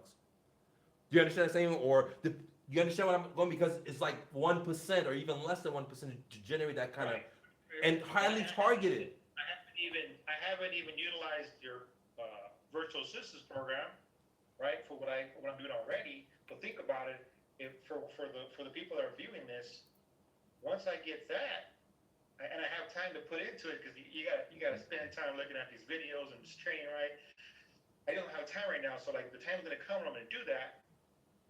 you understand what I'm saying? You understand what I'm going? Because it's like 1% or even less than 1% to generate that kind of, and highly targeted.
I haven't even utilized your virtual assistance program, right? For what I'm doing already. But think about it. If for the people that are viewing this, once I get that, and I have time to put into it, because you got to spend time looking at these videos and just training, right? I don't have time right now, so like the time's gonna come when I'm gonna do that,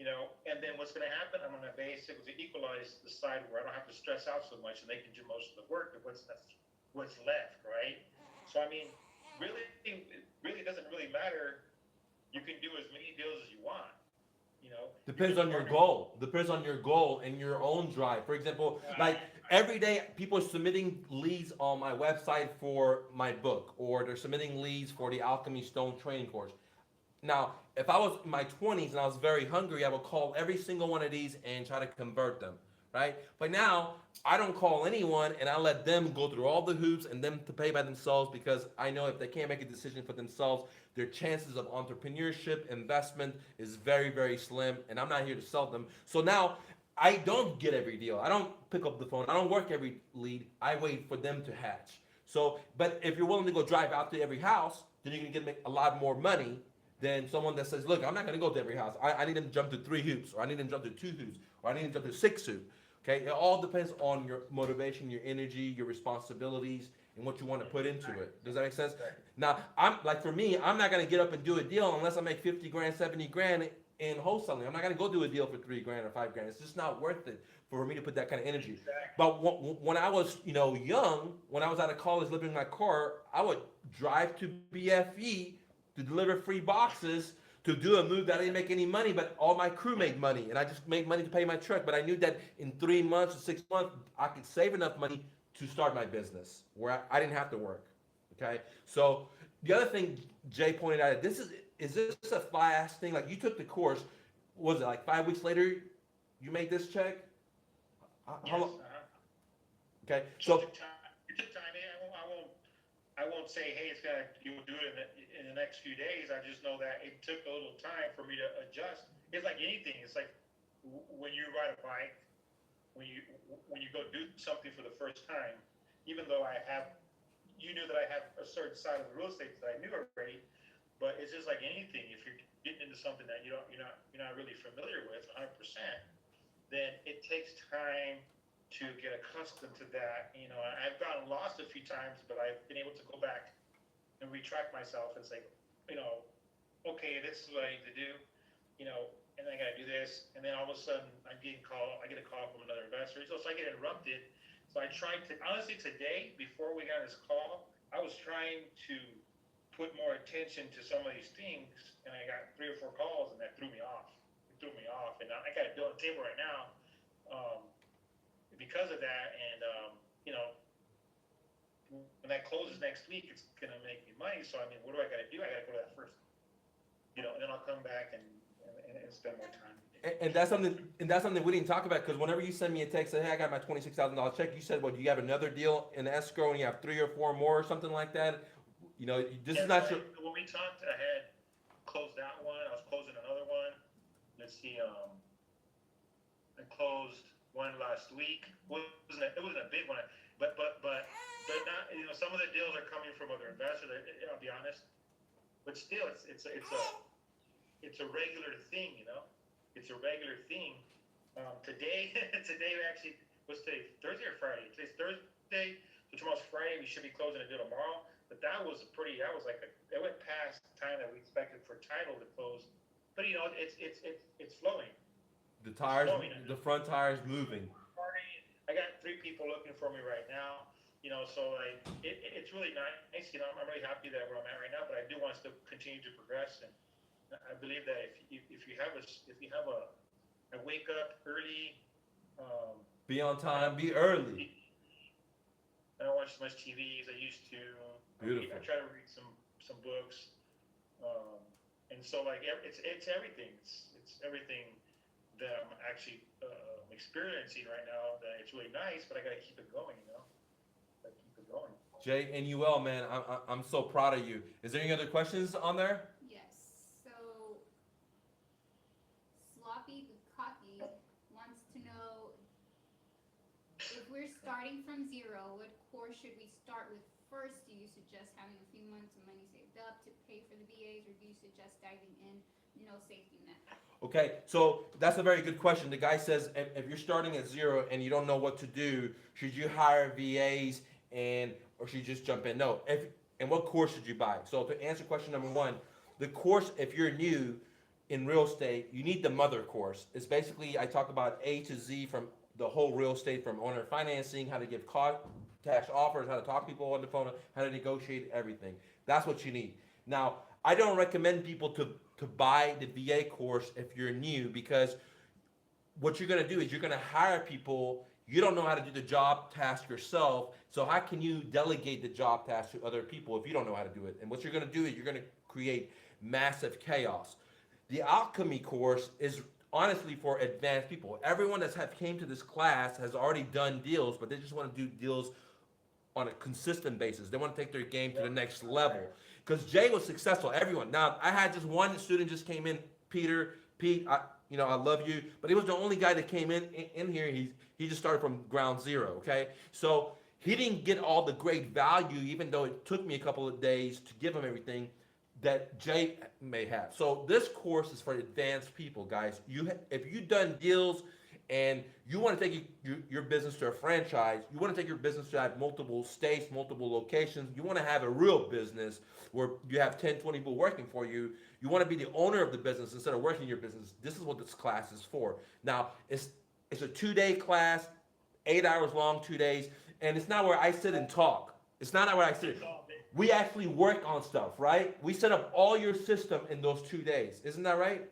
and then what's gonna happen? I'm gonna basically equalize the side where I don't have to stress out so much, and they can do most of the work of what's left, right? So I mean, it really doesn't really matter. You can do as many deals as you want.
Depends on your goal. Depends on your goal and your own drive. For example, like every day, people are submitting leads on my website for my book, or they're submitting leads for the Alchemy Stone training course. Now, if I was in my 20s and I was very hungry, I would call every single one of these and try to convert them, right? But now, I don't call anyone and I let them go through all the hoops and them to pay by themselves, because I know if they can't make a decision for themselves, their chances of entrepreneurship, investment is very, very slim, and I'm not here to sell them. So now, I don't get every deal. I don't pick up the phone. I don't work every lead. I wait for them to hatch. So, but if you're willing to go drive out to every house, then you're gonna make a lot more money than someone that says, look, I'm not gonna go to every house. I need them to jump to 3 hoops, or I need them to jump to 2 hoops, or I need them to jump to 6 hoops. Okay, it all depends on your motivation, your energy, your responsibilities, and what you want to put into it. Does that make sense? Now, for me, I'm not gonna get up and do a deal unless I make 50 grand, 70 grand in wholesaling. I'm not gonna go do a deal for 3 grand or 5 grand. It's just not worth it for me to put that kind of energy. But when I was, young, when I was out of college living in my car, I would drive to BFE to deliver free boxes, to do a move that I didn't make any money, but all my crew made money, and I just made money to pay my truck. But I knew that in 3 months or 6 months, I could save enough money to start my business where I didn't have to work. Okay, so the other thing Jay pointed out, is this a fast thing? Like, you took the course, was it like 5 weeks later you made this check? How long? Okay, so
it took time. I won't say, hey, you'll do it in the next few days. I just know that it took a little time for me to adjust. It's like anything. It's like when you ride a bike, when you go do something for the first time, even though you knew that I have a certain side of the real estate that I knew already, but it's just like anything. If you're getting into something that you're not really familiar with 100%, then it takes time to get accustomed to that. I've gotten lost a few times, but I've been able to go back and retract myself and say, okay, this is what I need to do, and I got to do this. And then all of a sudden I get a call from another investor. So I get interrupted. So I tried to, honestly, today, before we got this call, I was trying to put more attention to some of these things, and I got 3 or 4 calls, and that threw me off. And I got a deal on the table right now because of that. And when that closes next week, it's gonna make me money. So I mean, what do I got to do? I got to go to that first, and then I'll come back and and spend more time.
And that's something we didn't talk about, because whenever you send me a text, say, hey, I got my $26,000 check, you said, well, do you have another deal in escrow and you have 3 or 4 more or something like that? You know, this is not your.
When we talked, I had closed that one. I was closing another one. Let's see. I closed one last week. It wasn't a big one, but they're not. You know, some of the deals are coming from other investors. I'll be honest, but still, it's a regular thing. You know, it's a regular thing. Today we actually was today Thursday or Friday. Today's Thursday, so tomorrow's Friday. We should be closing a deal tomorrow. But that was it went past the time that we expected for title to close. But you know, it's flowing.
The tires, the front tires moving.
I got 3 people looking for me right now. You know, so like it's really nice. You know, I'm really happy that where I'm at right now. But I do want us to continue to progress, and I believe that if you have a wake up early,
Be on time, be early.
I don't watch as much TV as I used to.
Beautiful.
I try to read some books, and so like it's everything. It's everything that I'm actually experiencing right now. That it's really nice, but I gotta keep it going. You know, gotta keep it going.
Jay, and you well, man. I'm so proud of you. Is there any other questions on there?
Yes. So Sloppy Bukaki wants to know if we're starting from zero, what course should we start with first? Do you suggest having a few months of money saved up to pay for the VAs, or do you suggest diving in, no safety net?
Okay, so that's a very good question. The guy says if you're starting at zero and you don't know what to do, should you hire VAs or should you just jump in? No. And what course should you buy? So to answer question number 1, the course, if you're new in real estate, you need the mother course. It's basically, I talk about A to Z from the whole real estate, from owner financing, how to give cash offers, how to talk to people on the phone, how to negotiate everything. That's what you need. Now, I don't recommend people to buy the VA course if you're new, because what you're gonna do is you're gonna hire people. You don't know how to do the job task yourself, so how can you delegate the job task to other people if you don't know how to do it? And what you're gonna do is you're gonna create massive chaos. The Alchemy course is honestly for advanced people. Everyone that's came to this class has already done deals, but they just want to do deals on a consistent basis. They want to take their game to the next level. Because Jay was successful. Everyone. Now, I had just one student just came in, Pete. I love you, but he was the only guy that came in here. He just started from ground zero. Okay, so he didn't get all the great value, even though it took me a couple of days to give him everything that Jay may have. So this course is for advanced people, guys. If you've done deals and you want to take your business to a franchise, you want to take your business to have multiple states, multiple locations, you want to have a real business where you have 10, 20 people working for you, you want to be the owner of the business instead of working your business, this is what this class is for. Now, it's a 2-day class, 8 hours long, 2 days, and it's not where I sit and talk. It's not where I sit. We actually work on stuff, right? We set up all your system in those 2 days. Isn't that right?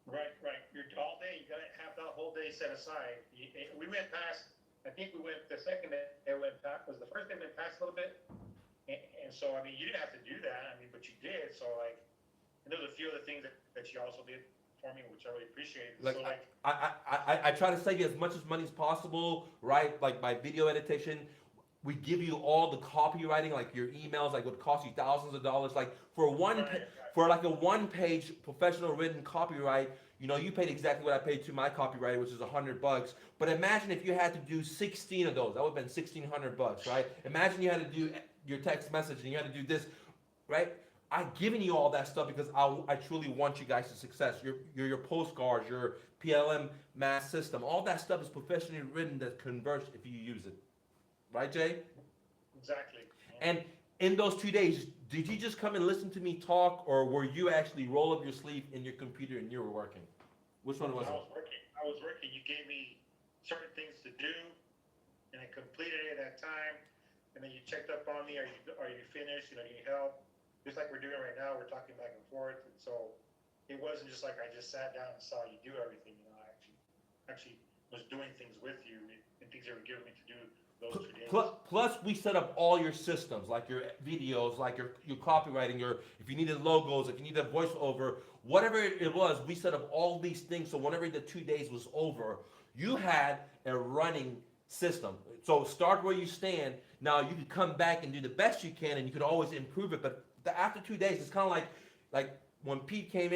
Right. You're all day. You gotta have that whole day set aside. We went past. I think we went the second day. It went past. Was the first day went past a little bit. And so I mean, you didn't have to do that. I mean, but you did. So like, and there's a few other things that you also did for me, which I really appreciated.
Like,
so like,
I try to save you as much money as possible, right? Like my video editation. We give you all the copywriting, like your emails, like would cost you thousands of dollars. Like for like a 1-page professional written copyright, you paid exactly what I paid to my copywriter, which is $100. But imagine if you had to do 16 of those, that would have been $1,600, right? Imagine you had to do your text message and you had to do this, right? I've given you all that stuff because I truly want you guys to success. Your postcards, your PLM mass system, all that stuff is professionally written that converts if you use it. Right, Jay?
exactly.
And in those 2 days, did you just come and listen to me talk, or were you actually roll up your sleeve in your computer and you were working? Which one was it?
I was working. You gave me certain things to do, and I completed it at that time. And then you checked up on me. Are you finished? You need help? Just like we're doing right now, we're talking back and forth. And so it wasn't just like I just sat down and saw you do everything. I actually was doing things with you and things that were giving me to do those 2 days.
Plus, we set up all your systems, like your videos, like your copywriting, if you needed logos, if you needed voiceover, whatever it was, we set up all these things. So whenever the 2 days was over, you had a running system. So start where you stand. Now you can come back and do the best you can, and you can always improve it. But after 2 days, it's kind of like when Pete came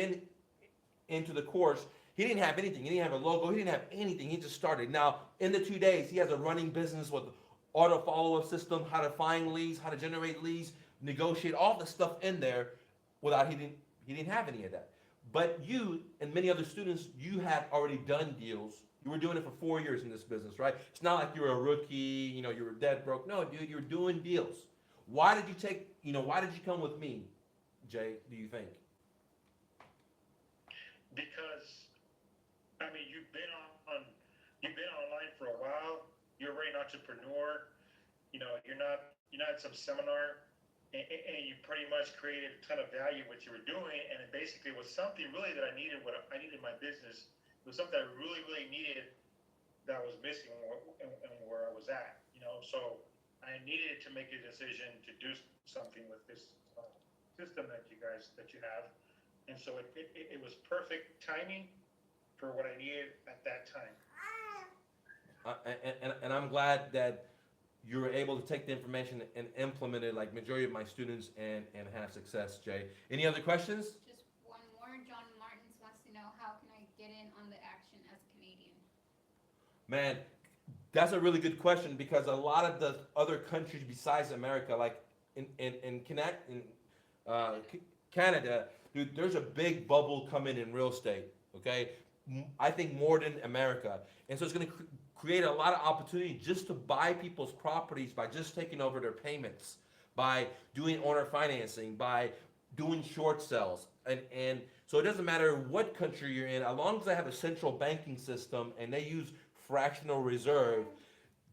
into the course. He didn't have anything. He didn't have a logo. He didn't have anything. He just started. Now, in the 2 days, he has a running business with auto follow-up system, how to find leads, how to generate leads, negotiate, all the stuff in there without he didn't have any of that. But you and many other students, you had already done deals. You were doing it for 4 years in this business, right? It's not like you're a rookie, you were dead broke. No, dude, you're doing deals. Why did you come with me, Jay, do you think?
Because I mean, you've been online for a while. You're already an entrepreneur. You're not at some seminar, and you pretty much created a ton of value in what you were doing. And it basically was something really that I needed. What I needed in my business, it was something I really, really needed that was missing and where I was at. So I needed to make a decision to do something with this system that you have, and so it was perfect timing for what I needed at that time.
And I'm glad that you were able to take the information and implement it like majority of my students and have success, Jay. Any other questions?
Just one more. John Martins wants to know, how can I get in on the action as a Canadian?
Man, that's a really good question, because a lot of the other countries besides America, like in Canada, dude, there's a big bubble coming in real estate, okay? I think more than America. And so it's going to create a lot of opportunity just to buy people's properties by just taking over their payments, by doing owner financing, by doing short sales. And so it doesn't matter what country you're in, as long as they have a central banking system and they use fractional reserve,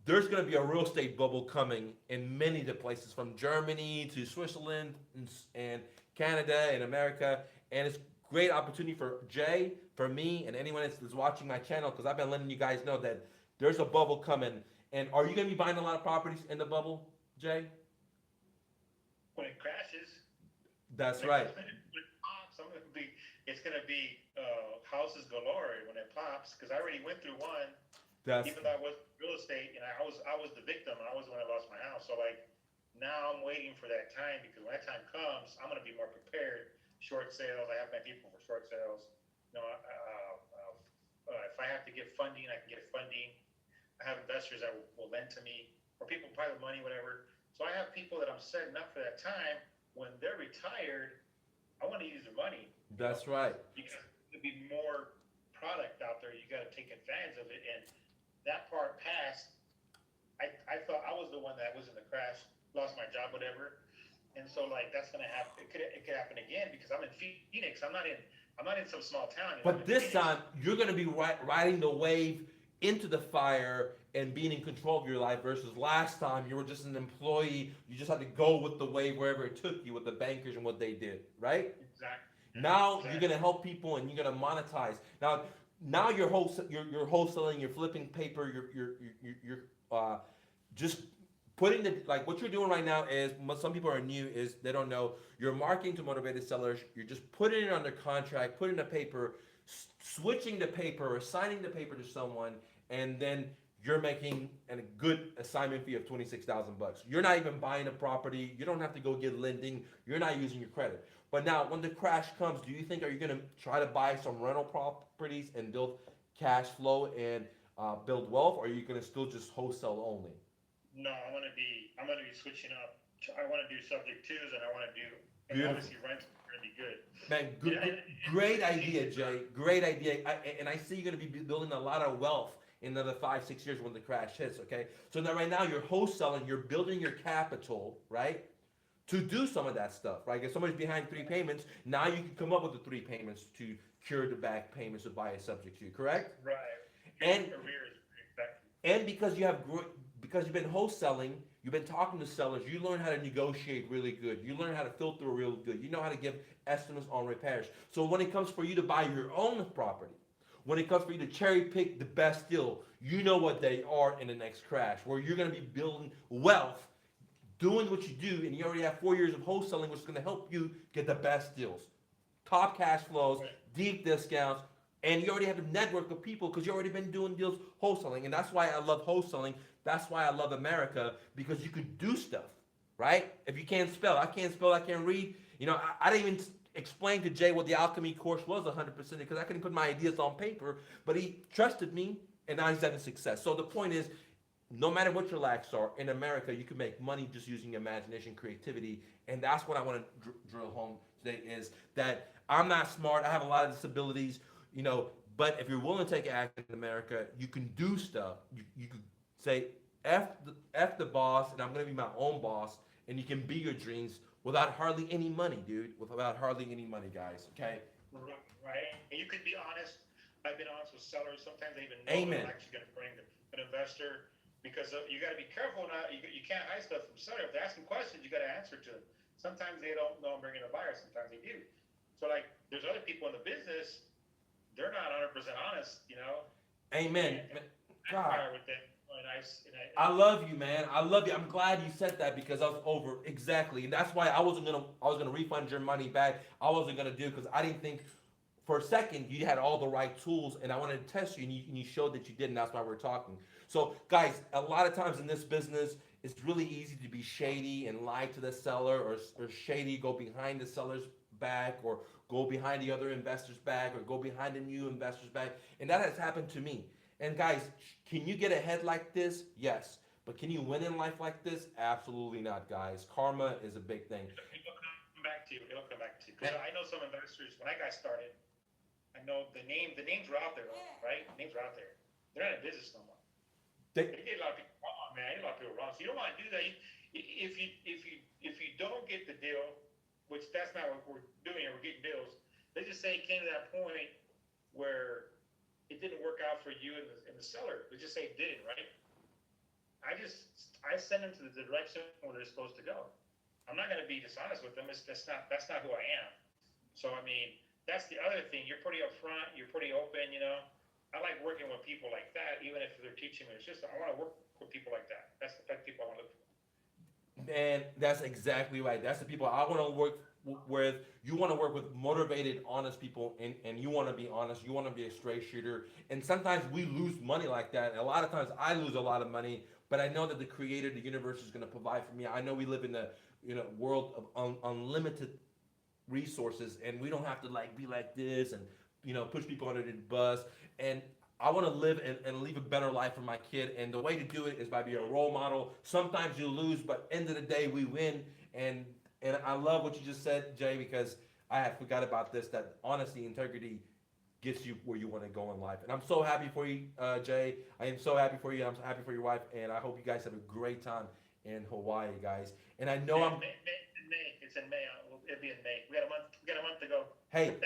there's going to be a real estate bubble coming in many of the places, from Germany to Switzerland and Canada and America. And it's great opportunity for Jay, for me, and anyone that's watching my channel, because I've been letting you guys know that there's a bubble coming. And are you going to be buying a lot of properties in the bubble, Jay?
When it crashes,
That's right.
It's going to be houses galore when it pops, because I already went through one.
That's
Even though I was real estate, and I was the victim, and I was the one that lost my house. So now I'm waiting for that time, because when that time comes, I'm going to be more prepared. Short sales, I have my people for short sales. If I have to get funding, I can get funding. I have investors that will lend to me, or people private money, whatever. So I have people that I'm setting up for that time. When they're retired, I want to use their money.
That's right.
Because there'll be more product out there. You got to take advantage of it. And that part passed. I thought I was the one that was in the crash, lost my job, whatever. And so that's gonna happen. It could happen again, because I'm in Phoenix. I'm not in some small town.
But this time, you're going to be riding the wave into the fire and being in control of your life, versus last time you were just an employee. You just had to go with the wave wherever it took you with the bankers and what they did, right?
Exactly.
Now you're going to help people and you're going to monetize. Now you're wholesaling, you're flipping paper, you're just putting what you're doing right now is, some people are new, is they don't know, you're marketing to motivated sellers. You're just putting it under contract, putting the paper, switching the paper, assigning the paper to someone, and then you're making a good assignment fee of $26,000. You're not even buying a property. You don't have to go get lending. You're not using your credit. But now, when the crash comes, are you going to try to buy some rental properties and build cash flow and build wealth, or are you going to still just wholesale only?
No, I'm gonna be switching up. I want to do subject twos, and I want to do, and
Beautiful.
obviously rent's going to be good.
Man, great idea, Jay. Great idea. And I see you're going to be building a lot of wealth in another 5-6 years when the crash hits, okay? So now right now you're wholesaling, you're building your capital, right? To do some of that stuff, right? If somebody's behind 3 payments, now you can come up with the 3 payments to cure the back payments to buy a subject to, correct?
Right.
And
Arrears, exactly.
And because you've been wholesaling, you've been talking to sellers, you learn how to negotiate really good. You learn how to filter real good. You know how to give estimates on repairs. So when it comes for you to buy your own property, when it comes for you to cherry pick the best deal, you know what they are in the next crash, where you're going to be building wealth, doing what you do, and you already have 4 years of wholesaling, which is going to help you get the best deals, top cash flows, deep discounts, and you already have a network of people because you've already been doing deals wholesaling. And that's why I love wholesaling. That's why I love America, because you could do stuff, right? If you can't spell, I can't spell, I can't read. You know, I didn't even explain to Jay what the Alchemy course was 100% because I couldn't put my ideas on paper, but he trusted me, and now he's having success. So the point is, no matter what your lacks are, in America, you can make money just using imagination, creativity, and that's what I want to drill home today is that I'm not smart. I have a lot of disabilities, you know, but if you're willing to take action in America, you can do stuff. You can say, F the boss, and I'm going to be my own boss, and you can be your dreams without hardly any money, dude, without hardly any money, guys, okay?
Right. And you could be honest. I've been honest with sellers. Sometimes they even know
Amen.
they're actually going to bring an investor because you got to be careful now. You can't hide stuff from seller. If they're asking questions, you got to answer to them. Sometimes they don't know I'm bringing a buyer. Sometimes they do. So, like, there's other people in the business, they're not 100% honest, you know?
Amen. God.
With them.
I love you, man. I love you. I'm glad you said that because I was over exactly, and that's why I was gonna refund your money back. I wasn't gonna do because I didn't think for a second you had all the right tools, and I wanted to test you, and you showed that you did, and that's why we're talking. So, guys, a lot of times in this business, it's really easy to be shady and lie to the seller, or shady go behind the seller's back, or go behind the other investor's back, or go behind the new investor's back, and that has happened to me. And guys, can you get ahead like this? Yes. But can you win in life like this? Absolutely not, guys. Karma is a big thing.
It'll come back to you. It'll come back to you. Because I know some investors, when I got started, I know the names were out there, right? The names were out there. They're not in business no more. They did a lot of people wrong, man. They did a lot of people wrong. So you don't want to do that. If you don't get the deal, which that's not what we're doing, we're getting deals. Let's just say it came to that point where it didn't work out for you and the seller. Let's just say it didn't, right? I send them to the direction where they're supposed to go. I'm not going to be dishonest with them. That's not who I am. So I mean, that's the other thing. You're pretty upfront. You're pretty open. You know, I like working with people like that, even if they're teaching me. It's just I want to work with people like that. That's the type of people I want to look for.
Man, that's exactly right. That's the people I want to work with. You want to work with motivated, honest people, and you want to be honest. You want to be a straight shooter. And sometimes we lose money like that. And a lot of times I lose a lot of money, but I know that the creator, the universe is going to provide for me. I know we live in a world of unlimited resources, and we don't have to be like this and push people under the bus. And I want to live and leave a better life for my kid, and the way to do it is by being a role model. Sometimes you lose, but end of the day we win. And I love what you just said, Jay, because I had forgot about this, that honesty, integrity gets you where you want to go in life. And I'm so happy for you, Jay. I am so happy for you. I'm so happy for your wife, and I hope you guys have a great time in Hawaii, guys. And I know
May. It's in May. It'll be in May. We got a month to go.
Hey.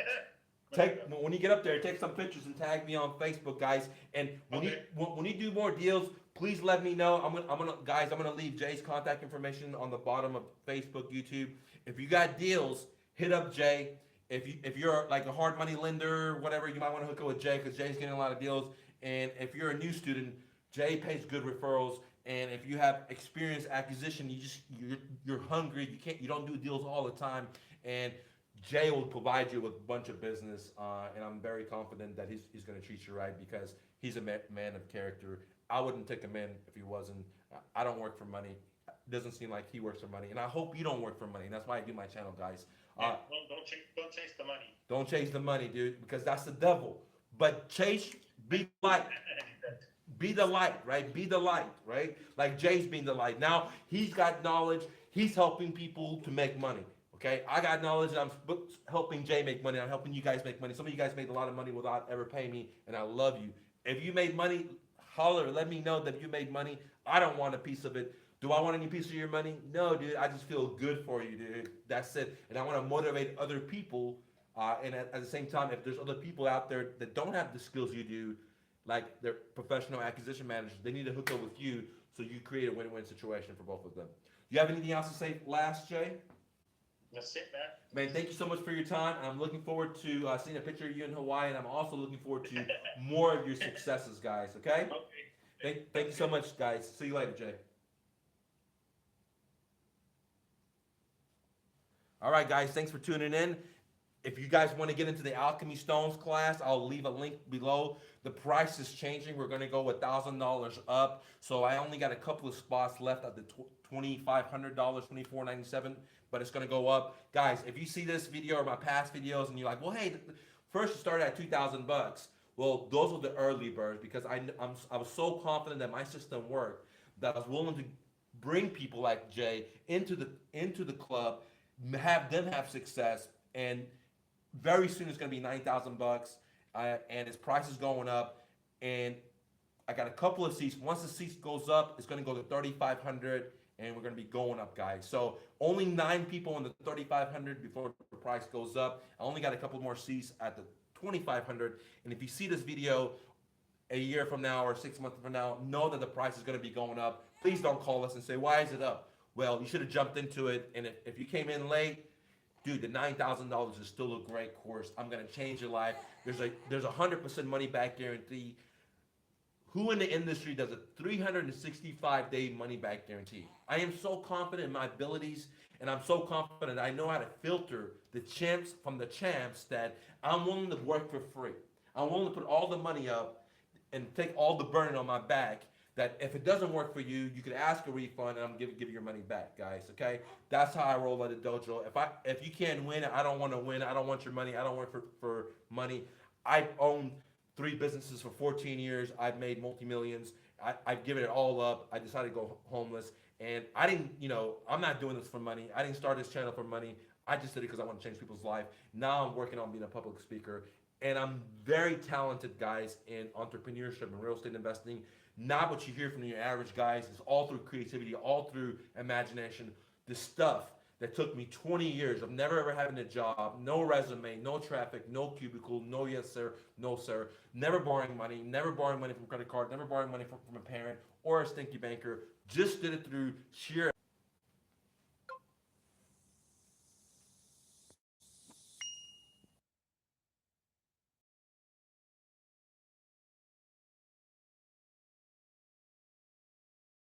When you get up there, take some pictures and tag me on Facebook, guys. And when you do more deals, please let me know. I'm gonna leave Jay's contact information on the bottom of Facebook, YouTube. If you got deals, hit up Jay. If you're like a hard money lender, whatever, you might want to hook up with Jay because Jay's getting a lot of deals. And if you're a new student, Jay pays good referrals. And if you have experienced acquisition, you're hungry. You don't do deals all the time. And Jay will provide you with a bunch of business, and I'm very confident that he's going to treat you right because he's a man of character. I wouldn't take him in if he wasn't. I don't work for money. It doesn't seem like he works for money, and I hope you don't work for money. And that's why I do my channel, guys.
Don't chase the money.
Don't chase the money, dude, because that's the devil. But be light. Be the light, right? Be the light, right? Like Jay's being the light. Now he's got knowledge. He's helping people to make money. Okay, I got knowledge, and I'm helping Jay make money. I'm helping you guys make money. Some of you guys made a lot of money without ever paying me, and I love you. If you made money, holler. Let me know that you made money. I don't want a piece of it. Do I want any piece of your money? No, dude. I just feel good for you, dude. That's it. And I want to motivate other people. And at the same time, if there's other people out there that don't have the skills you do, like they're professional acquisition managers, they need to hook up with you so you create a win-win situation for both of them. You have anything else to say last, Jay?
That's it, man.
Man, thank you so much for your time. I'm looking forward to seeing a picture of you in Hawaii, and I'm also looking forward to more of your successes, guys. Okay?
Okay.
Thank you so much, guys. See you later, Jay. All right, guys. Thanks for tuning in. If you guys want to get into the Alchemy Stones class, I'll leave a link below. The price is changing. We're going to go $1,000 up. So I only got a couple of spots left at the $2,500, $2,497, but it's going to go up. Guys, if you see this video or my past videos and you're like, well, hey, first you started at $2,000. Well, those were the early birds because I was so confident that my system worked that I was willing to bring people like Jay into the club, have them have success, and very soon it's going to be $9,000, and its price is going up. And I got a couple of seats. Once the seats goes up, it's going to go to 3,500, and we're going to be going up, guys. So only 9 people in the 3,500 before the price goes up. I only got a couple more seats at the 2,500. And if you see this video a year from now or 6 months from now, know that the price is going to be going up. Please don't call us and say, why is it up? Well, you should have jumped into it. And if you came in late, dude, the $9,000 is still a great course. I'm gonna change your life. There's a 100% money back guarantee. Who in the industry does a 365-day money back guarantee? I am so confident in my abilities, and I'm so confident I know how to filter the champs from the champs that I'm willing to work for free. I'm willing to put all the money up and take all the burden on my back. That if it doesn't work for you, you can ask a refund, and I'm gonna give you your money back, guys. Okay, that's how I roll at the dojo. If you can't win, I don't want to win. I don't want your money. I don't work for money. I've owned 3 businesses for 14 years. I've made multi-millions. I've given it all up. I decided to go homeless, and I didn't. I'm not doing this for money. I didn't start this channel for money. I just did it because I want to change people's life. Now I'm working on being a public speaker, and I'm very talented, guys, in entrepreneurship and real estate investing. Not what you hear from your average guys. It's all through creativity, all through imagination. The stuff that took me 20 years of never ever having a job, no resume, no traffic, no cubicle, no yes sir, no sir, never borrowing money from credit card, never borrowing money from a parent or a stinky banker. Just did it through sheer